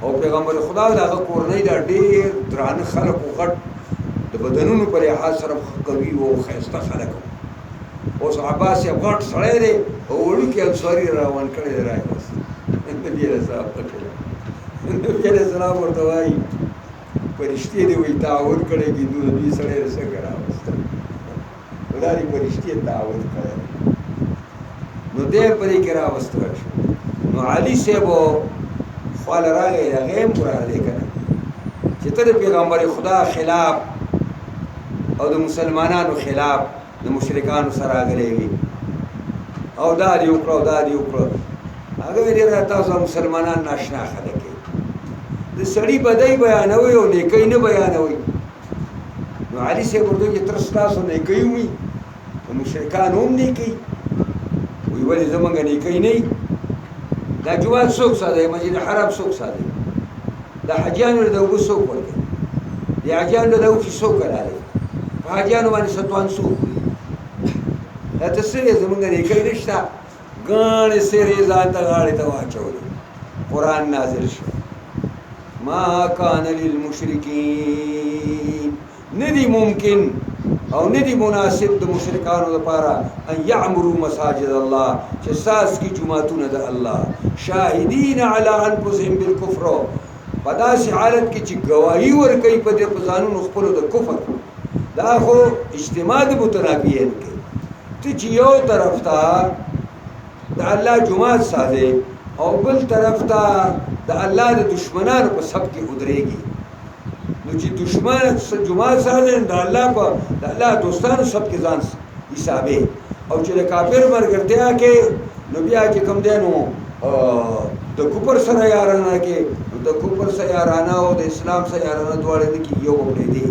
او پیغمبر خدا د هغه کورنۍ دا ډېر درانه خلک و غټ د بدنونو په لحاظ سره قوي و ښایسته خلک اوس عباس یې غټ سړی دی او وړوکی انصاري را روان کړی دی راوست نبي علیه السلام نبي علیه السلام ورته وایي فرشتې دې وایي تعاون کړی دي نو دوی سړی څنګه راوست دا دې فرشتې تعاون کړی نو دی په دې کې راوستل شو نو علي صاحب خواله راغی هغه هم راغلی که نه چې ته د پیغمبر خدا خلاف او د مسلمانانو خلاف د مشرکانو سره راغلی وي او دا دې وکړه او دا دې وکړه هغه ویل ډېره تاسو مسلمانان ناشنا خلک یې د سړي بدۍ بیانوئ او نیکۍ نه بیانوئ نو علي صاحب ورته وایي چې تر ستاسو نیکۍ وي د مشرکانو هم نیکۍ وی ولې زمونږ نیکۍ نه وي دا جومات څوک ساتي مسجد حرام څوک ساتي دا حاجیانو له اوبه څوک ورکوي د حاجیانو له اوښې څوک راغلی په حاجیانو باندې ستوان څوک وړي دا ته څه دی زمونږ نیکۍ نشته ګڼې څېرې ځان ته غاړې ته واچولې قرآن نازل شو ما کان للمشرکین ندی ممکن او ندی مناسب د مشرکانو لپاره ان یعمروا مساجد الله چې ساس کی جماعتونه د الله شاهدین علی انفسهم بالکفر په داسې حالت کې چې ګواهي ورکوي په دې په ځانونو خپلو د کفر دا خو اجتماع د متنافیین کې ته چې یو طرف ته د الله جماعت ساتې او بل طرف ته د الله د دشمنانو په صف کې ودرېږي نو چې دشمن جماعت ساتي د الله په د الله دوستانو صف کې ځان حسابې او چې د کافر ملګرتیا کې نو بیا چې کوم دی نو د کفر سره یارانه کې د کفر سره یارانه او د اسلام سره یارانه دواړه نه کېږي یو به پرېږدي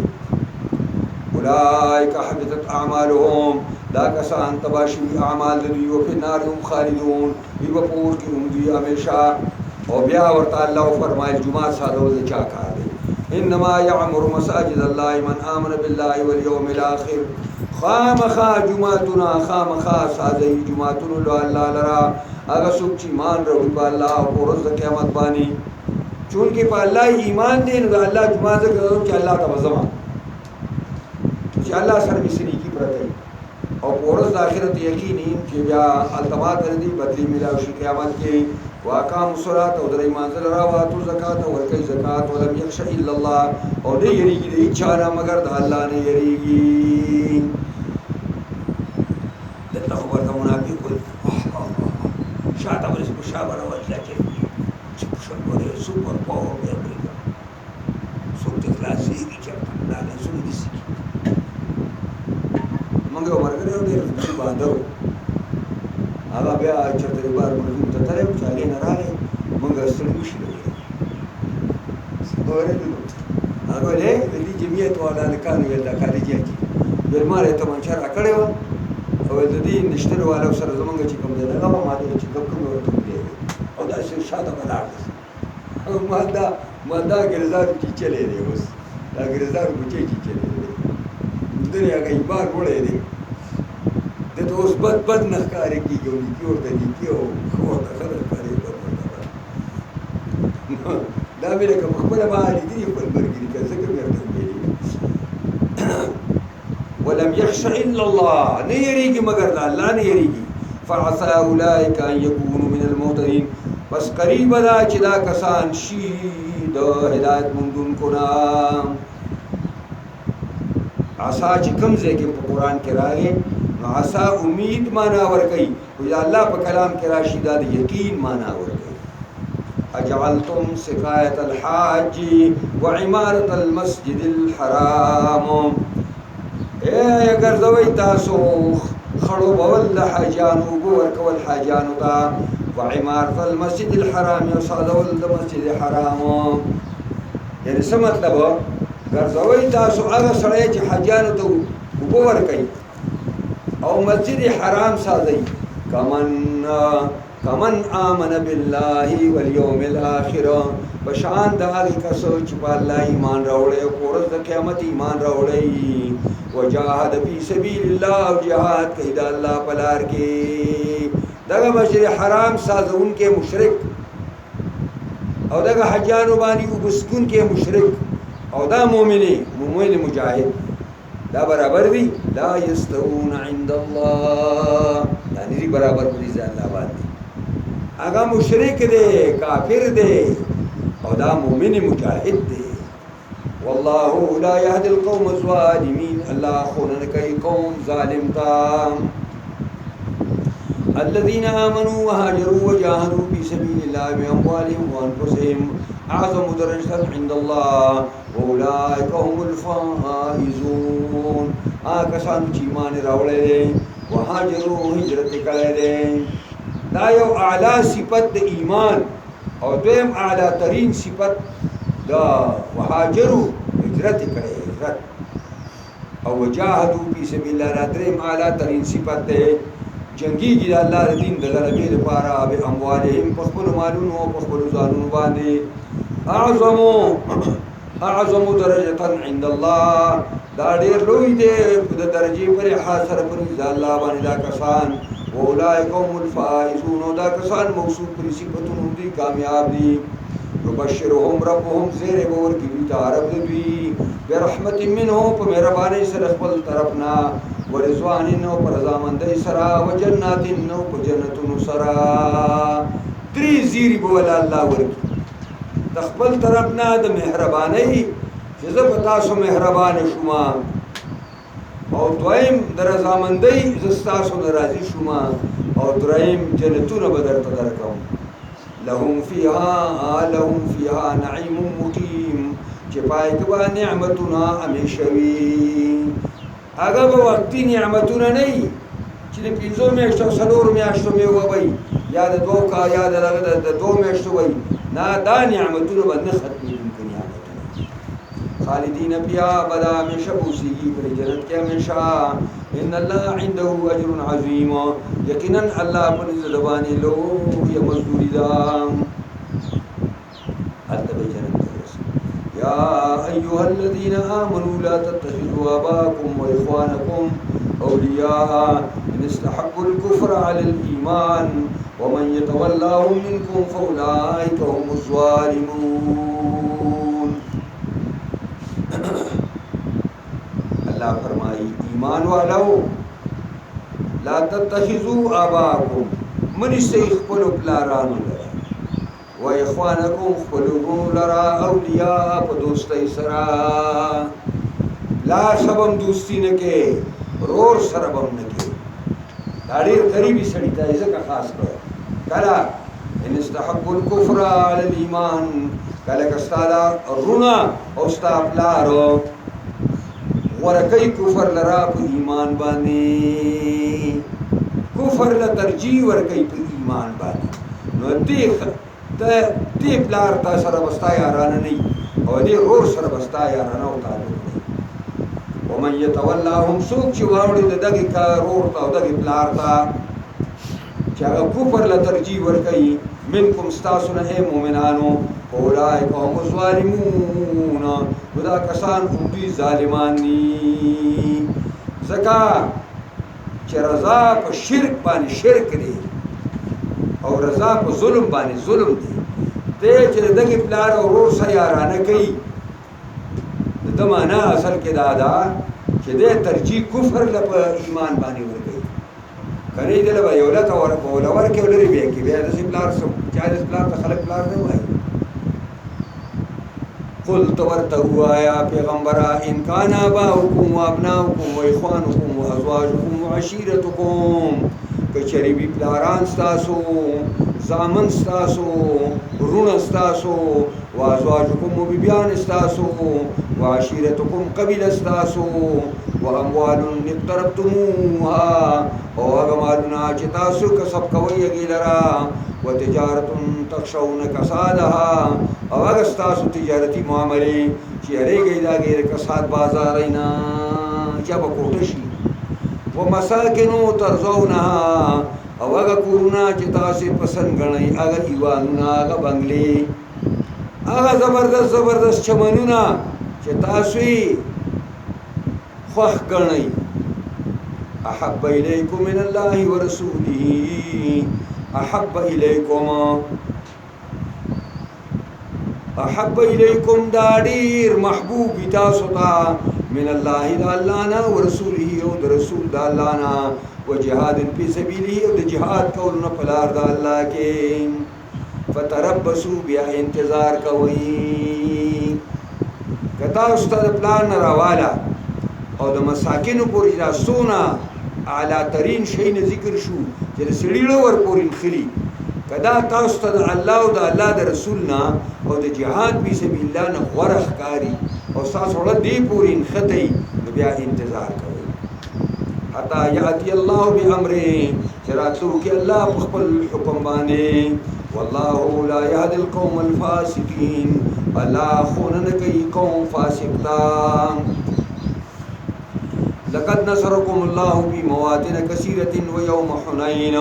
اولئک حبطت اعمالهم دا کسان تباه شوي اعمال د دوی و فی النار هم خالدون دوی به په اور کې هم دوی همیشه او بیا ورته الله وفرمایل جومات ساتول د چا کار دی انما یعمر مساجد الله من آمن بالله والیوم الاخر خامخا جماعتونه خامخا سازوي جماعتونو له الله لرا هغه څوک چې ایمان راوړي په الله او په ورځ د قیامت باندې چونکې په الله ایمان دی نو د الله جماعت ځکه چې الله ته به ځم چې الله سره مې څه نیکي پرته او په ورځ د آخرت یقیني چې بیا التمات دي بدلی ملاو شي قیامت کې واقاموا الصلاة او درې مانځل را واتو زکات او ورکوي زکات ولم یخش الا الله او نه یریږي د هیچ چا نه مګر د الله نه یریږي دلته خو ورته منافق وایي شاته ورسې په شا به راوځي چې په شا ګورې سوپر پاور بیا پرېږده څوک دې خلاصېږي چېرته دا نه څوک دې سکي موږ یو ملګری و ډېر بانده و هغه بیا چېرته د بار ملګرو ته تللی و چې هغې نه راغی موږ ستړي وشي اورېدلو هغه ویل دې جمعیت والا هلکانو ویل دا کالجي اچي ویل ما یې تمانچه را کړې وه او ویل د دې نشترو والو سره زمونږ چې کوم دی هغه به ما ته چې کوم کوم ورته ویلې او داسې شاته به لاړ ما دا ګرزارو چیچلی دی اوس دا ګرزارو بچی چیچلی دی دنې هغه ایمان وړی دی دته اوس بد نه ښکارې کېږي او نیکي ورته نیکي او ښه ورته ښه نه ښکارې دا مې لکه په خپله ما لیدلي خپل ملګري که ځکه مې ورته ویلي ولم یخش الا الله نه یریږي مګر د الله نه یریږي فعسى اولئک ان یکونوا من المهتدین بس قریبه ده چې دا کسان شي د هدایت موندونکو نه عسا چې کوم ځای کې په قرآن کې راغی نو عسا امید معنا ورکوي خو د الله په کلام کې راشي دا د یقین معنا ورکوي اجعلتم سقایة الحاج وعمارة المسجد الحرام اے ګرځوئ تاسو خړوبول د حاجانو اوبه ورکول حاجانو ته وعمارة المسجد الحرام او سادول د مسجد حرام یعنې څه مطلب ګرځوئ تاسو هغه سړی چې حاجانو ته اوبه ورکوي او مسجد حرام سازئ کمن कमन आमन बिल्लाहि वल यौमिल आखिर बशान दागी कसो छिपा अल्लाह ईमान रावड़े कोरस द क़यामत ईमान रावड़े वजाहद फी सबीलिल्लाह जिहाद कहिदा अल्लाह पलार के दगा मस्जिद हराम साजून के मुशरिक और दगा हजानु बानी उबस्कुन के मुशरिक और दा मोमिन मुजाहिद दा बराबर दी ला यस्तऊन इंदल्लाह यानी बराबर पुलिस अल्लाह बानी आगा मुशरिक दे काफिर दे और दा मोमिन मुजाहिद दे वल्लाहु ला यहदिल कौम ज़ालिमीन अल्लाह खुनन कई कौम जालिम ता अल्लज़ीना आमनू वहाजरू वजाहदू फी सबीलिल्लाहि बिअम्वालिहिम व अनफुसिहिम अअज़मु दरजतन इंदल्लाह व उलाइका हुमुल फाइज़ून कसान ची ईमान रावड़े दे वहाजरू हिजरत करे दे दा यो आला सिफत ईमान और दोम आला तरीन सिफत दा वहाजरू हिजरत करे हिजरत और वजाहदू फी सबीलिल्लाह द्रेम आला तरीन सिफत दे जंगी जी अल्लाह दीन द गलबे दे पारा बे अमवालिहिम पखबल मालून व पखबल जानून बांदे अअज़मु दरजतन इंदल्लाह दा ढेर लोई दे द दर्जे पर हासर पर अल्लाह बानी दा कसान वउलाइका हुमुल फाइज़ून दा कसान मौसूफ पर सिफतुन दी कामयाब दी युबश्शिरुहुम रब्बुहुम ज़ेर बोर की भी तारफ दी बेरहमतिन मिन्हु प मेहरबानी से रखबल तरफना व रिज़वानिन व रज़ामंदी सरा व जन्नातिन व जन्नतुन सरा त्री ज़ीरी बोल अल्लाह वर्की तखबल तरफना द मेहरबानी जब तासो मेहरबान शुमा और द्वैम दरजामंदी जस्तासो नराजी शुमा और द्रैम जन्नतुन बदर तदरकम लहुम फ़ीहा नईमुम मुकीम चिपाए के बाद नेमतुना हमेशवी अगर वो वक्ती नेमतुना नहीं चिले पिंजो में एक्स्ट्रा सलोर में एक्स्ट्रा में हुआ भाई याद दो का याद लगा दो में एक्स्ट्रा भाई ना दा नेमतुना बंद खत्म उनकी नेमतुना खालिदीन पिया बदा में शबूसी पर जन्नत के हमेशा इन्नल्लाह इंदहु अजरुन अज़ीम यकीनन अल्लाह पर ज़बानी लो ये मजदूरी दाम अल्लाह जन्नत या अय्युहल्लज़ीना आमनू ला तत्तखिज़ू आबाकुम व इख़वानकुम औलिया इन इस्तहब्बुल कुफ्र अलल ईमान व मन यतवल्लाहुम मिनकुम फउलाइका हुमुज़ ज़ालिमून। अल्लाह फरमाई ईमान वालों ला तत्तखिज़ू आबाकुम मन से इख्पल प्लारान व इख़वानकुम ख़ुलुगु लरा औलिया प दोस्ती सरा ला सबम दोस्ती न के रोर सरबम न के दाड़ी करीबी सड़ीता ऐसे का खास कर कला इन इस्तहब्बुल कुफ्र अलल ईमान कला कस्तादा रुना औस्ता प्लारो वरकई कुफर लरा प ईमान बानी कुफर ल तरजीह वरकई प ईमान बानी नो देख ते प्लार ता सरबस्ता याराना नहीं और दे रोर सरबस्ता याराना होता नहीं व मन यतवल्लाहुम सूक चिवावड़ी दगे का रोर ता दगे प्लार ता चागा कुफर ल तरजीह वरकई मिनकुम स्तासुन ए मोमिनानो औलाइका हुमुज़ ज़ालिमून खुदा कसान उम्दी ज़ालिमानी ज़का च रज़ा प शिरक बानी शिरक दे और रज़ा प जुल्म बानी जुल्म दे ते च दगे प्लार और रोर सा याराना कई दमाना असल के दादा कि दे तरजीह कुफर ल प ईमान बानी वर गई कने दिल भाई औला तो और बोला वर के उलरी बे की बे दस प्लार सब चाहे दस प्लार तो खलक प्लार नहीं भाई कुल तवरत हुआ या पैगम्बरा इनकान आबाउकुम व अबनाउकुम व इख़वानुकुम व अज़वाजुकुम व अशीरतुकुम कचरी भी प्लारान स्तासो जामन स्तासो रुण स्तासो व अज़वाजुकुम बिबियान स्तासो व अशीरतुकुम कबील स्तासो व अमवालुन इक़्तरब्तुमूहा और अगमालुना चितासु कसब कवई अगीलरा व तिजारतुन तखशौन कसादहा और अगस्तासु तिजारती मामले चेहरे गई दागे कसाद बाजारैना जब कोटशी व मसाकिनु तरज़ौनहा او هغه کورونه چې تاسو پسند غنئ هغه ایوانونه هغه بنگلې هغه زبردست چمنونه چې تاسو یې خوښ غنئ احب الیکم من الله ورسوله احب الیکم دا ډیر محبوب تاسو ته من الله د الله نه ورسوله او د رسول د الله نه وجهاد فی سبیله او د جهاد کولو په لار د الله کې فتربصوا بیا انتظار کوئ کتا استاد پلان راواله او د مساکینو پورې دا سونه اعلی ترین شی نه ذکر شو چې د سړي ور پورې خلی کدا تاسو ته د الله او د الله د رسول نه او د جهاد فی سبیل الله نه غوړه ښکاری او تاسو ول دی پورې خطي بیا انتظار کوئ حتا یاتی الله بامره چراتو کې الله په خپل حکم باندې والله لا يهدي القوم الفاسقين الله خونن کوي قوم فاسق تا لقد نصركم الله في مواطن كثيرة ويوم حنين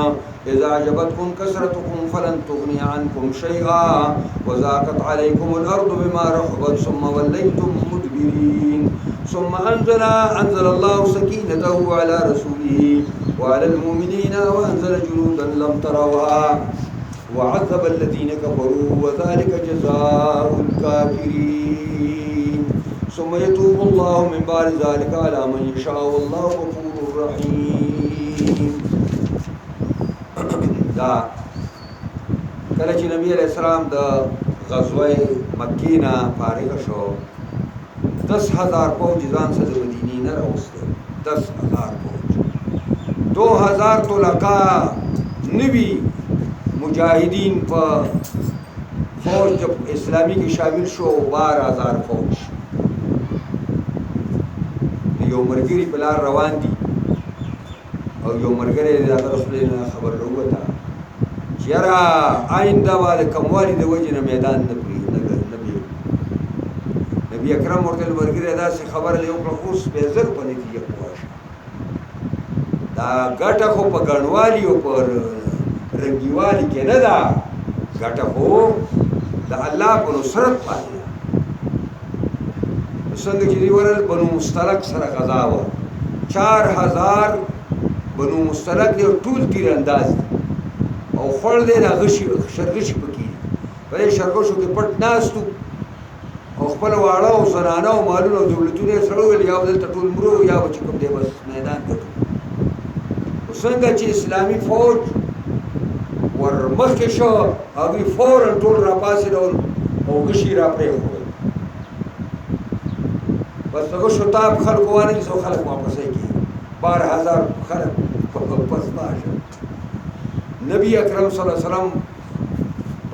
إذا أعجبتكم كثرتكم فلن تغني عنكم شيئا وضاقت عليكم الأرض بما رحبت ثم وليتم مدبرين ثم أنزل الله سكينته على رسوله وعلى المؤمنين وأنزل جنودا لم تروها وعذب الذين كفروا وذلك جزاء الكافرين ثم يتوب الله من بعد ذلك على من يشاء والله غفور رحيم دا کله چې نبی علیہ السلام د غزوه مکی نه فارغ شو 10,000 فوج ځان سره مدینې نه راوسته 10,000 فوج 2,000 طلقا نبی مجاهدین په فوج اسلامی کې شامل شو 12,000 فوج یو مرګري په لار روان دي او یو مرګري د رسول خبر وروته چیرې آینده باندې کموالی د وجه نه میدان نه پری نبی اکرم ورته مرګري دا څه خبر له یو اوس به زر په نتیجه پوښ دا ګټه خو په ګڼوالي او پر رنګیوالي کې نه ده ګټه خو د الله په نصرت باندې څنګه چې دی ورل بنو مستلق سره غزا و 4000 بنو مستلق یو ټول تیر انداز او خړ دې د غشي شرغشي پکې په شرغشو کې پټ ناستو او خپل واړه او زنانه او مالونه او دولتونه سره ول یا دلته ټول مرو یا بچ کوم دې بس میدان ته څنګه چې اسلامي فوج ورمخکې شو هغوی فورا ټول راپاڅېدل او غشي را پرېښودل بس هغه شتاب خلکو وانهیستو خلک واپسې کړي 12,000 خلک پس باشه نبی اکرم صلی الله علیه وسلم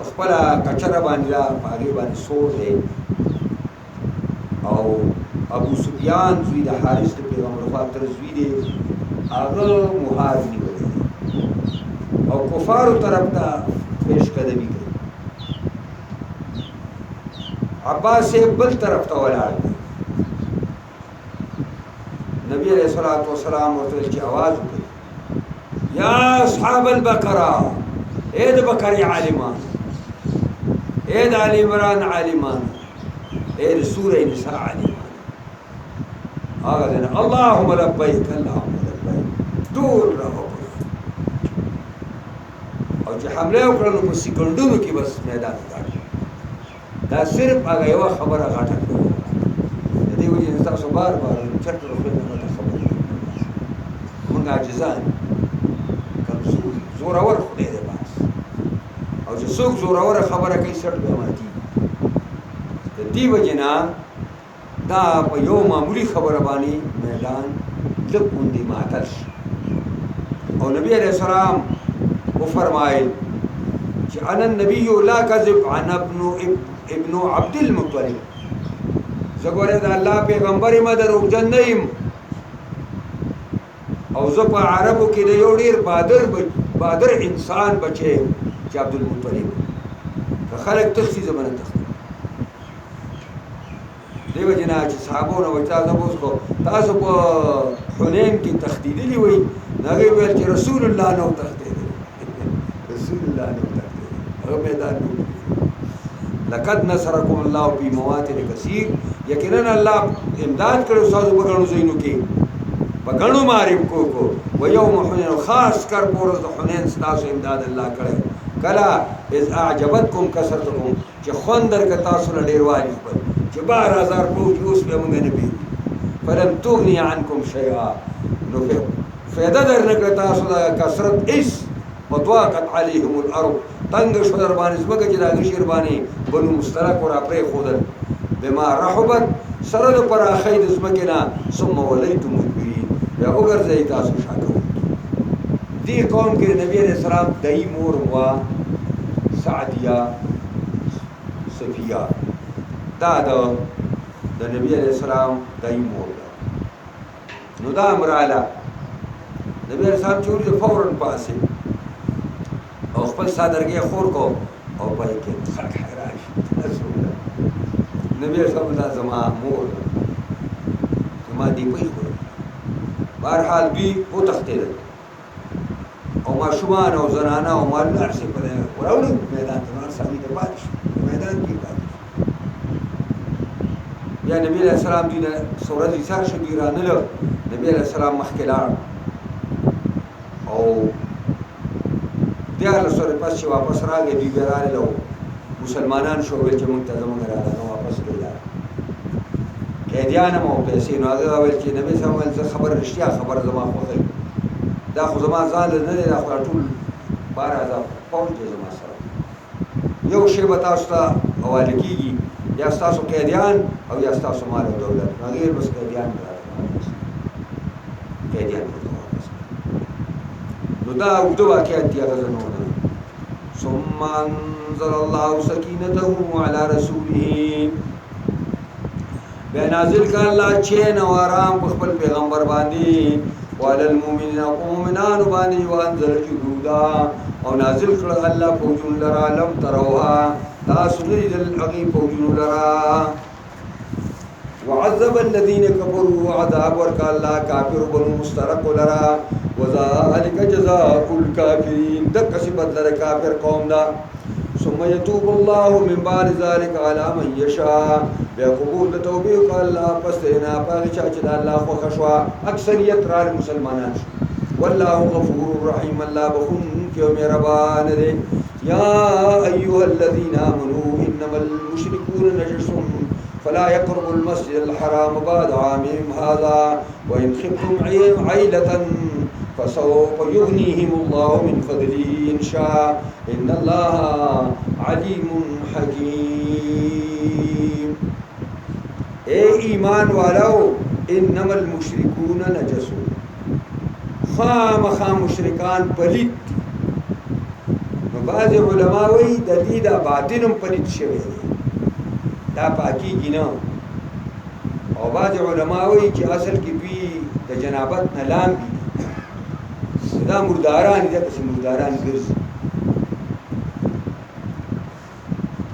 خپله کچره باندې په هغې باندې سور دی او ابو سفیان زوی د حارث د پیغمبر خاطر زوی دی هغه مهار نیولی دی او کفارو طرف ته پیش قدمي کوي عباس بل طرف ته ولاړ دی نبی علیہ الصلوۃ والسلام ورته چې आवाज وکړي یا اصحاب البقره اے د بقره عالمان اے د آل عمران عالمان اے د سوره نساء عالمان هغه نه اللهم لبیک اللهم لبیک ټول راو او چې حمله وکړو په سکندونو کې بس میدان ته دا صرف هغه یو خبره غاټه دې وجه تاسو بار چرته خپل نه خبره موږ عاجزان کمزور زورور خدای دې بس او چې څوک زورور خبره کوي سړ به ماتي د دې وجه نه دا په یو معمولی خبره باندې میدان لکوندي ماتل او نبی علیہ السلام وہ فرمائے کہ انا النبی لا کذب عن ابن عبد المطلب زګوره دا الله پیغمبر ما درو جنیم او زه په عربو کې د یو ډیر بادر انسان بچي چې عبد المطلب که خلک تختی زمانه تختی دیو جنا چې صحابو نو وچا زبوس کو تاسو په حنین کې تخدیدلی وي هغه ویل چې رسول الله نو تخدید الله نه ورته هغه میدان نه لقد نصركم الله في مواطن كثير یقینا الله امداد کړو تاسو په غنو زینو کې په غنو معرف کو و یوم حنین خاص کر پورز حنین تاسو امداد الله کړو کلا اذ اعجبتكم كثرتكم چې خوندر ک تاسو له ډیر والی په چې 12000 فوج اوس به موږ نه بي فلم تغني عنكم شيئا نو فائدہ درنکړه تاسو د کثرت اس وضاقت عليهم الارض تنگ شو در باندې زمکه چې دا شیر باندې بنو مشترک ور پرې خودل بما رحبت سره پر اخید زمکه نه ثم وليتم مدبرين یا وګرځي تاسو شاکو دې قوم کې نبی عليه السلام دای مور وا سعدیه صفیه دا د نبی عليه السلام دای مور نو دا امراله نبی عليه السلام چې فورا پاسه او خپل صادرګي خور کو او په کې خلک حیران شي نبی صلی الله زما مور زما دی په خور بهرحال بي او تختید او ما شومان او زنانه او مال نرسي په وراولي میدان ته سامي ته پاتې میدان کې پاتې یا نبی علیہ السلام دینه سورۃ عیسی شبیرانه له نبی علیہ السلام مخکلار او دیار سره پس چې واپس راغی دی بیرانه له مسلمانان شو ول چې مونږ ته زموږ راځه واپس کړل قیدیان مو پیسې نو هغه ول چې نبی صلی الله علیه وسلم خبر رښتیا خبر زما خوښه دا خو زما ځان نه دی دا خو ټول 12000 پاوند زما سره یو شی به تاسو ته حواله کیږي یا تاسو قیدیان او یا تاسو مال او دولت غیر بس قیدیان قیدیان نو دا وګړو واقعیت دی هغه نو ثم انزل الله سکینته علی رسوله بیا نازل کړ الله چین او آرام په خپل پیغمبر باندې وعلى المؤمنین او مؤمنان باندې وانزل جنودا او نازل کړ الله فوجون لرا لم تروها تاسو لري د هغه فوجون لرا وعذب الذين كفروا عذاب ورک الله کافر بنو مسترق لرا وذلك جزاء الكافرين دک سی بدل کافر قوم دا ثم يتوب الله من بعد ذلك على من يشاء بقبول توبه الله پس نه پاره چې الله خو خشوا اکثریت را مسلمانان والله غفور رحيم الله بخون کې مهربان دی يا ايها الذين امنوا انما المشركون نجس فلا يقربوا المسجد الحرام بعد عامهم هذا وإن خفتم عيلة فسوف يغنيهم الله من فضله إن شاء إن الله عليم حكيم اے ایمان والو انما المشركون نجس خام مشرکان پلیت بعض علماء وی د دې د باطنم پلیت شوی دا پاکی گینا او بعض علماء وی چې اصل کې دوی د جنابت نه لاندې دا مرداران دي چې مرداران ګرځي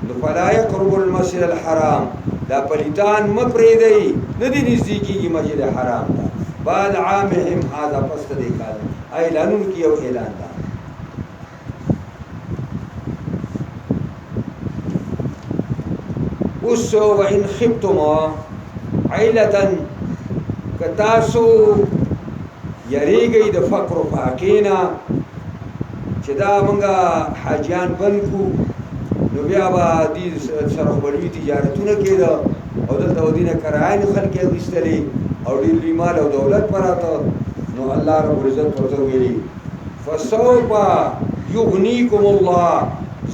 نو فلا يقرب المسجد الحرام دا پلیتان مپریدي ندي نزدیکي مسجد حرام دا بعد عامهم هذا پس دې کال اعلانون کې یو اعلان دا وسو وان خفتم عيلة کتاسو یریږي د فقر او فاقینا چې دا مونږه حاجیان بنکو نو بیا به دې سره خپلوي تجارتونه کېده او دلته ودینه کرایان خلک غوښتلې او ډېر مال او دولت پراته نو الله رب العزت ورته ویلي فسوف یغنیکم الله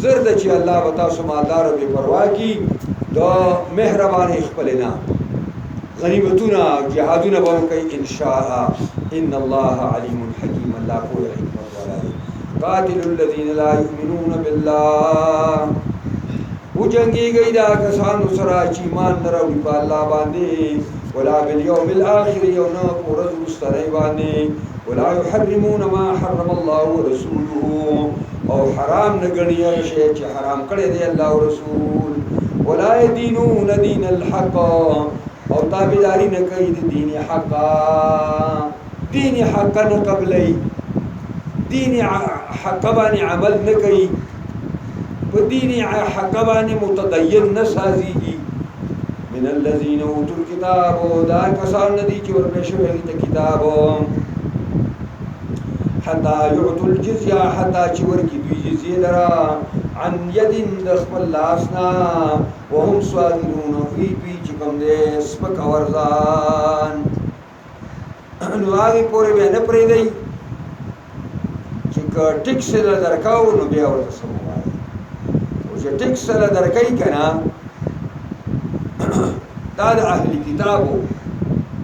زرد چې الله به تاسو مالدار او بې پروا کی دا مهرباني خپلنا غنیمتونه جهادونه به کوي ان شاء ان الله علیم حکیم الله کو حکمت والا قاتل الذين لا يؤمنون بالله وجنگي گئی دا کسانو سره چې ایمان نه راوړي په الله باندې ولا باليوم الاخر يوم ورځ مستری باندې ولا يحرمون ما حرم الله ورسوله او حرام نه ګڼي هغه شی چې حرام کړی دی الله او رسول ولا يدينون دين الحق او تابعداري نه کوي د دین حق نه قبلې دین حق باندې عمل نه کوي په دین حق باندې متدین نه سازيږي من الذين اوتوا الكتاب دا کسان دي چې ورکړل شوی دی کتاب حتى يعطوا الجزيه حتى چې ورکړي دوی جزيه لرا عن يد خپل لاسنا وهم صاغرون في چې کوم دې سپک ورزان نو هغه پورې به نه پرې دی چې ټیکس له درکاو نو بیا ورته سموي او چې ټیکس له درکای کنه دا د اهل کتابو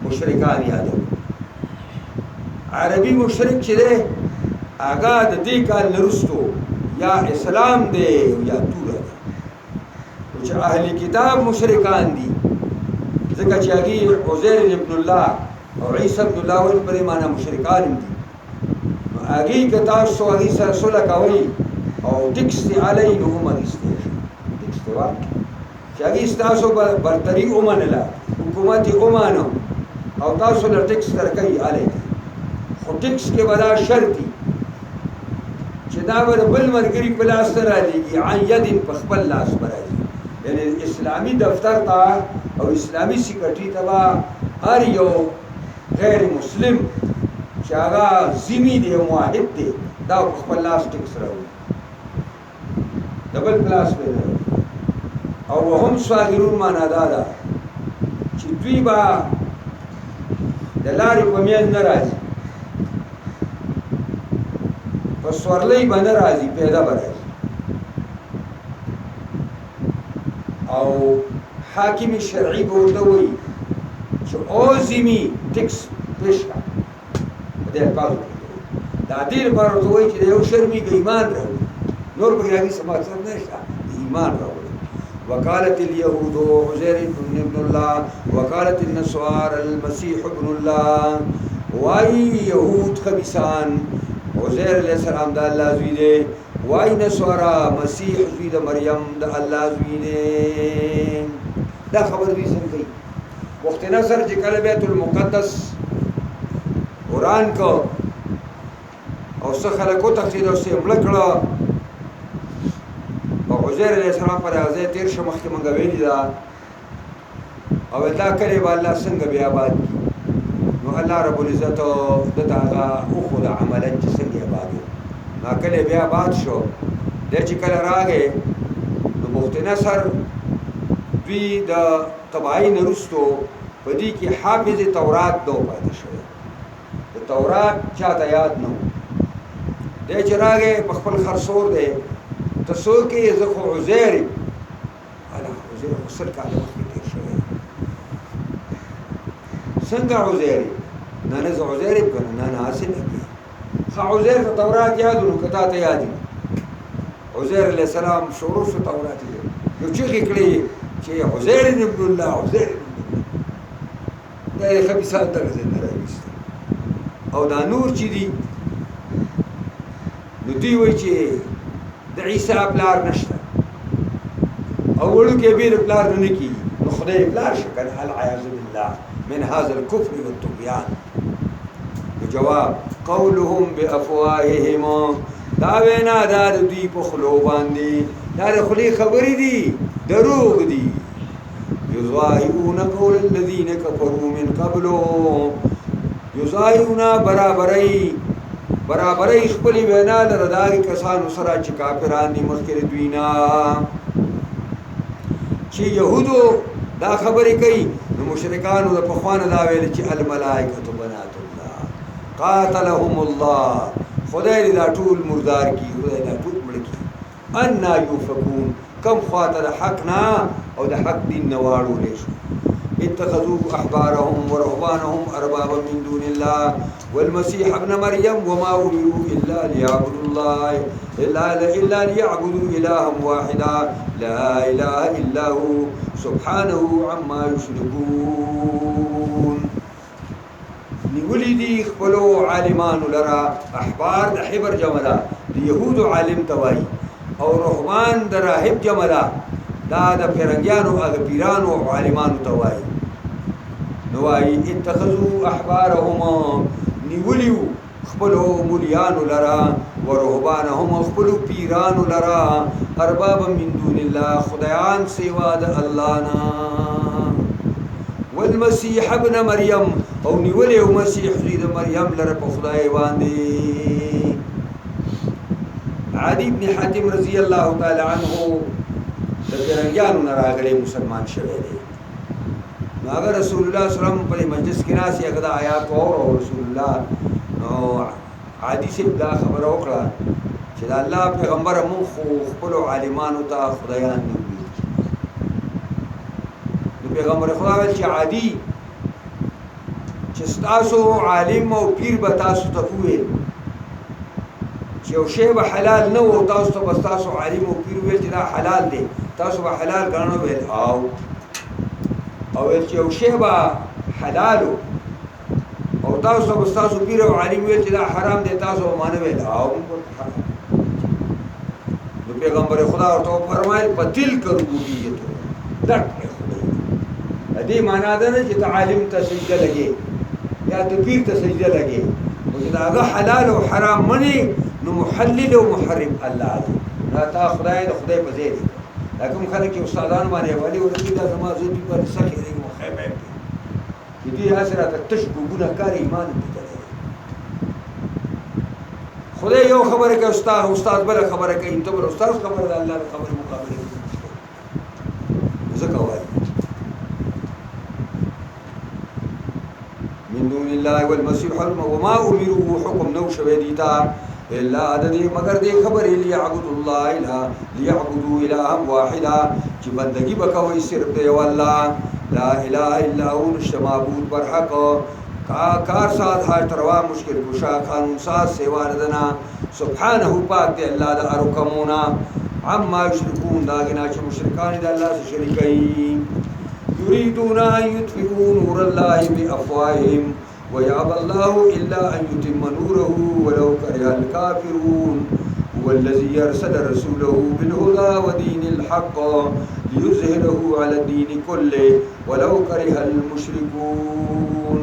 مشرکان یادو عربي مشرک چې دی هغه د دې کال نرستو یا اسلام دی یا توره ده چې اهل کتاب مشرکان دي ځکه چې هغه عزیر ابن الله او عیسی ابن الله ول پر معنا مشرکان دي هغه کتا سو هغه سره صلح کوي او ټیکس علی نو مغسته ټیکس وا چې هغه تاسو برتری اومنله حکومت اومانو او تاسو له ټیکس درکې علی خو ټیکس کې بلا شرطي چې دا بل مرګري په لاس راځي عن يد په خپل لاس راځي یعنی اسلامی دفتر ته او اسلامی سیکرټری ته هر یو غیر مسلم چې هغه ذمي دی موحد دی دا خپل لاس ټیکس راوړي ډبل کلاس به او هم صاغرون معنا دا چې دوی با د لارې په میان نه راځي په سورلۍ باندې راځي پیدا راځي او حاکم شرعي به ورته وایي چې او ذمي ټیکس پیش کړه دې پاو دا دې لپاره ورته وایي چې یو شرمي ایمان راوړي نور به هغه سماڅ نه شته ایمان راوړي وقالت اليهود عزير ابن الله وقالت النصارى المسيح ابن الله واي يهود خبيثان عزير عليه السلام د الله زوی دی واي نصارى مسيح زوی د مریم د الله زوی دی دا خبر دې څنګه کوي وخت نصر چې کله بیت المقدس قران کو او څه خلکو تخدید او سه ملکړه او عزیر علیہ السلام پر ازه تیر شمخ کې مونږ ویلی دا او دا کړي به الله څنګه بیا آباد نو الله رب العزت دغه او خدای عمل چې څنګه آباد ما کله بیا آباد شو د چې کله راغې نو بوت نصر دوی د تبعی نرستو په دې کې حافظ تورات دو پاتې شو د تورات چاته یاد نه د چې راغې په خپل خرصور دی تسوکي زخو عزيري انا عزيري وصلك على وقت كثير شويه سنگا عزيري نانا عزيري بكنا نانا عاسل خا عزير في التوراة يادو كتات يادي عزير عليه السلام شروع في التوراة يو شيخي كلي شيء عزير ابن الله عزير دا خبيثات درجه نرايست او دا نور چي دي نو دی وای چې د عیسی پلار نشته او ورو کې بیر پلار نه کی نو خدای پلار شکل العیاذ بالله من هذا الكفر والطغيان جواب قولهم بافواههم دا وینا دا دوی په خلو باندې دا خلی خبرې دي دروغ دي یظاهرون قول الذين كفروا من قبل یظاهرون برابرۍ خپل وینا لره داغي کسانو سره چې کافران دي مخکې دوینا چې يهودو دا خبرې کوي نو مشرکانو د پخوانه دا ویل چې الملائکه بنات الله قاتلهم الله خدای دې دا ټول مردار کی خدای دا ټول مړ کی ان یوفکون کم خاطر حقنا او د حق دین نواړو لشي اتخذوا احبارهم ورهبانهم اربابا من دون الله والمسيح ابن مريم وما امروا الا ليعبدوا الله الا ليعبدوا الها واحدا لا اله الا هو سبحانه عما يشركون نولدي خپلو عالمان لرا احبار د حبر جملا اليهود عالم توای او رحمان د راهب جملا دا د پیرنګیانو هغه پیرانو او عالمانو توای نوای اتخذوا احبارهم نیولیو خپلو مولیانو لرا ورهبانهم خپلو پیرانو لرا اربابا من دون الله خدایان سوا د الله نه والمسيح ابن مریم او نیولې او مسیح زوی د مریم لره په خدای باندې عدی بن حاتم رضی الله تعالی عنه د پیرنګیانو نه راغلی مسلمان شوی دی نو هغه رسول الله صلی الله علیه وسلم په مجلس کې ناس یې غدا آیات او رسول الله نو عادي سے دا خبره وکړه چې الله پیغمبر مون خو خپل عالمانو ته خدایان دی نو پیغمبر خدا ویل چې عادي چې تاسو عالم او پیر به تاسو ته وویل چې یو شی به حلال نه و تاسو ته بس تاسو عالم او پیر ویل چې دا حلال دی تاسو به حلال ګڼو ویل او ویل چې یو شی به حلال او تاسو به تاسو پیر او عالم ویل چې دا حرام دی تاسو به مانه ویل او نو پیغمبر خدا ورته فرمایل په تلک ربوبیت دک دې معنا ده چې ته عالم ته سجده لګي یا ته پیر ته سجده لګي او چې دا حلال او حرام مني نو محلل او محرم الله دی دا تا خدای د خدای په ځای دی لکه خلک یو استادان باندې ولی ورته دا زما زوی په سخی دی مخیبه کی دې اثرات تشبوهونه کار ایمان دې خدای یو خبره کوي استاد بل خبره کوي ته بل استاد خبره ده الله خبره مقابله زکه وایي من دون الله والمسيح وما امروا حكم نو شويديتا الا عدد مگر دې خبر ليعبد الله اله ليعبدوا اله واحدا چې بندگی وکوي صرف دی والله لا اله الا هو الشمابود برحق کار سات حاج تروا مشکل کشا قانون سات سیوا ردنا سبحانه پاک دی الله د ارکمونا عما یشركون داغنا چې مشرکان د الله سره شریکي يريدون ان يطفئوا نور الله بافواههم ويأبى الله الا ان يتم نوره ولو كره الكافرون هو الذي ارسل رسوله بالهدى ودين الحق ليظهره على الدين كله ولو كره المشركون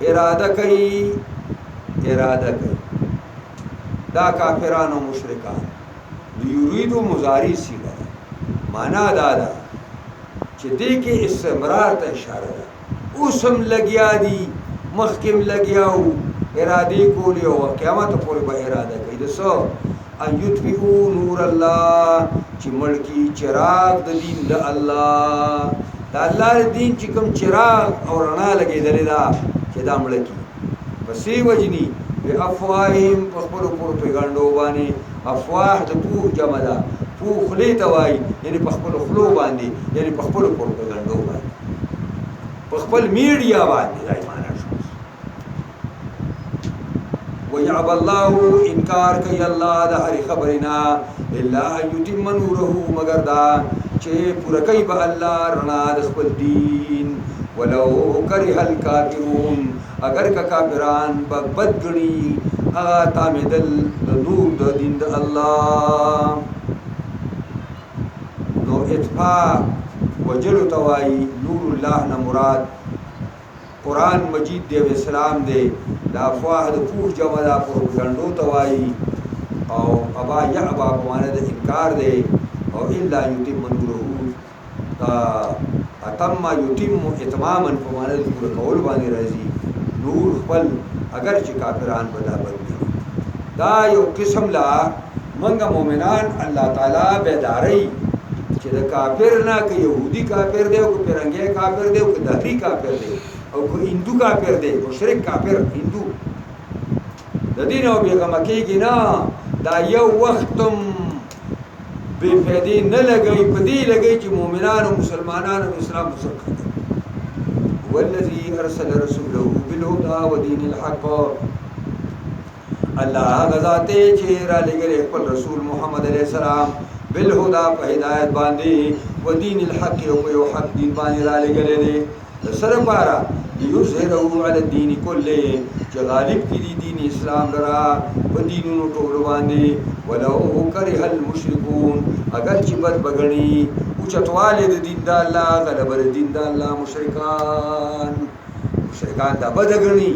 اراده کوي دا کافران او مشرکان یریدو مضارع سیغه معنا دا ده چې دې کې استمرار ته اشاره ده اوسم لګیا دي مخکم لګیاو اراده کولی او قیامت پورې به اراده کوي دسو ان یطفئوا نور الله چې ملکی چراغ د دین د الله د الله دین چې کوم چراغ او رڼا لګیدلې ده چې دا ملکی پسې وجني په افواههم په خپل پروپاګاندا باندې افواه د پوه جمع ده پوه خلی ته وایي یعنی په خپل خلو باندې یعنی په خپل پروپاګاندا باندې په خپل میډیا باندې دا معنا شو ويعب الله انکار کوي الله د هر خبرنا الا یتم نوره مگر دا چې پوره کوي به الله رڼا د خپل دین ولو كره الكافرون اگر کا کافران بد غني هغه تامدل د نور د دین د الله نو اطفاء وجلو توای نور الله نه مراد قران مجید دی اسلام دی دا افواه د پوه جمع دا پروپاګاندا توای او ابا یعبا معنا د انکار دی او الا یتم نوره دا اتم یتم اتماما په معنا د پوره کول باندې راځي نور خپل اگر چې کافران بدا بدلی دا یو قسم لا منګه مؤمنان الله تعالی بیداری چې د کافر نه که يهودي کافر دی او که پیرنګي کافر دی او که دهری کافر دی او که هندو کافر دی مشرک کافر هندو د دین او بیغم کېږي نه دا یو وختم بے فیدی نه لګي پدې لګي چې مؤمنانو مسلمانانو اسلام مسلمان والذي ارسل رسوله بالهدى ودين الحق الله غزاته چې را لګره خپل رسول محمد عليه السلام بالهدى په هدایت باندې ودين الحق او په حق دین باندې را لګره دي سره پارا یظهره علی الدین کله چې غالب کړي دین اسلام لرا په دینونو ټول باندې ولو کرہ المشركون اگر چې بد بغنی او چتواله د دین د الله غلبه د دین د الله مشرکان دا بد غنی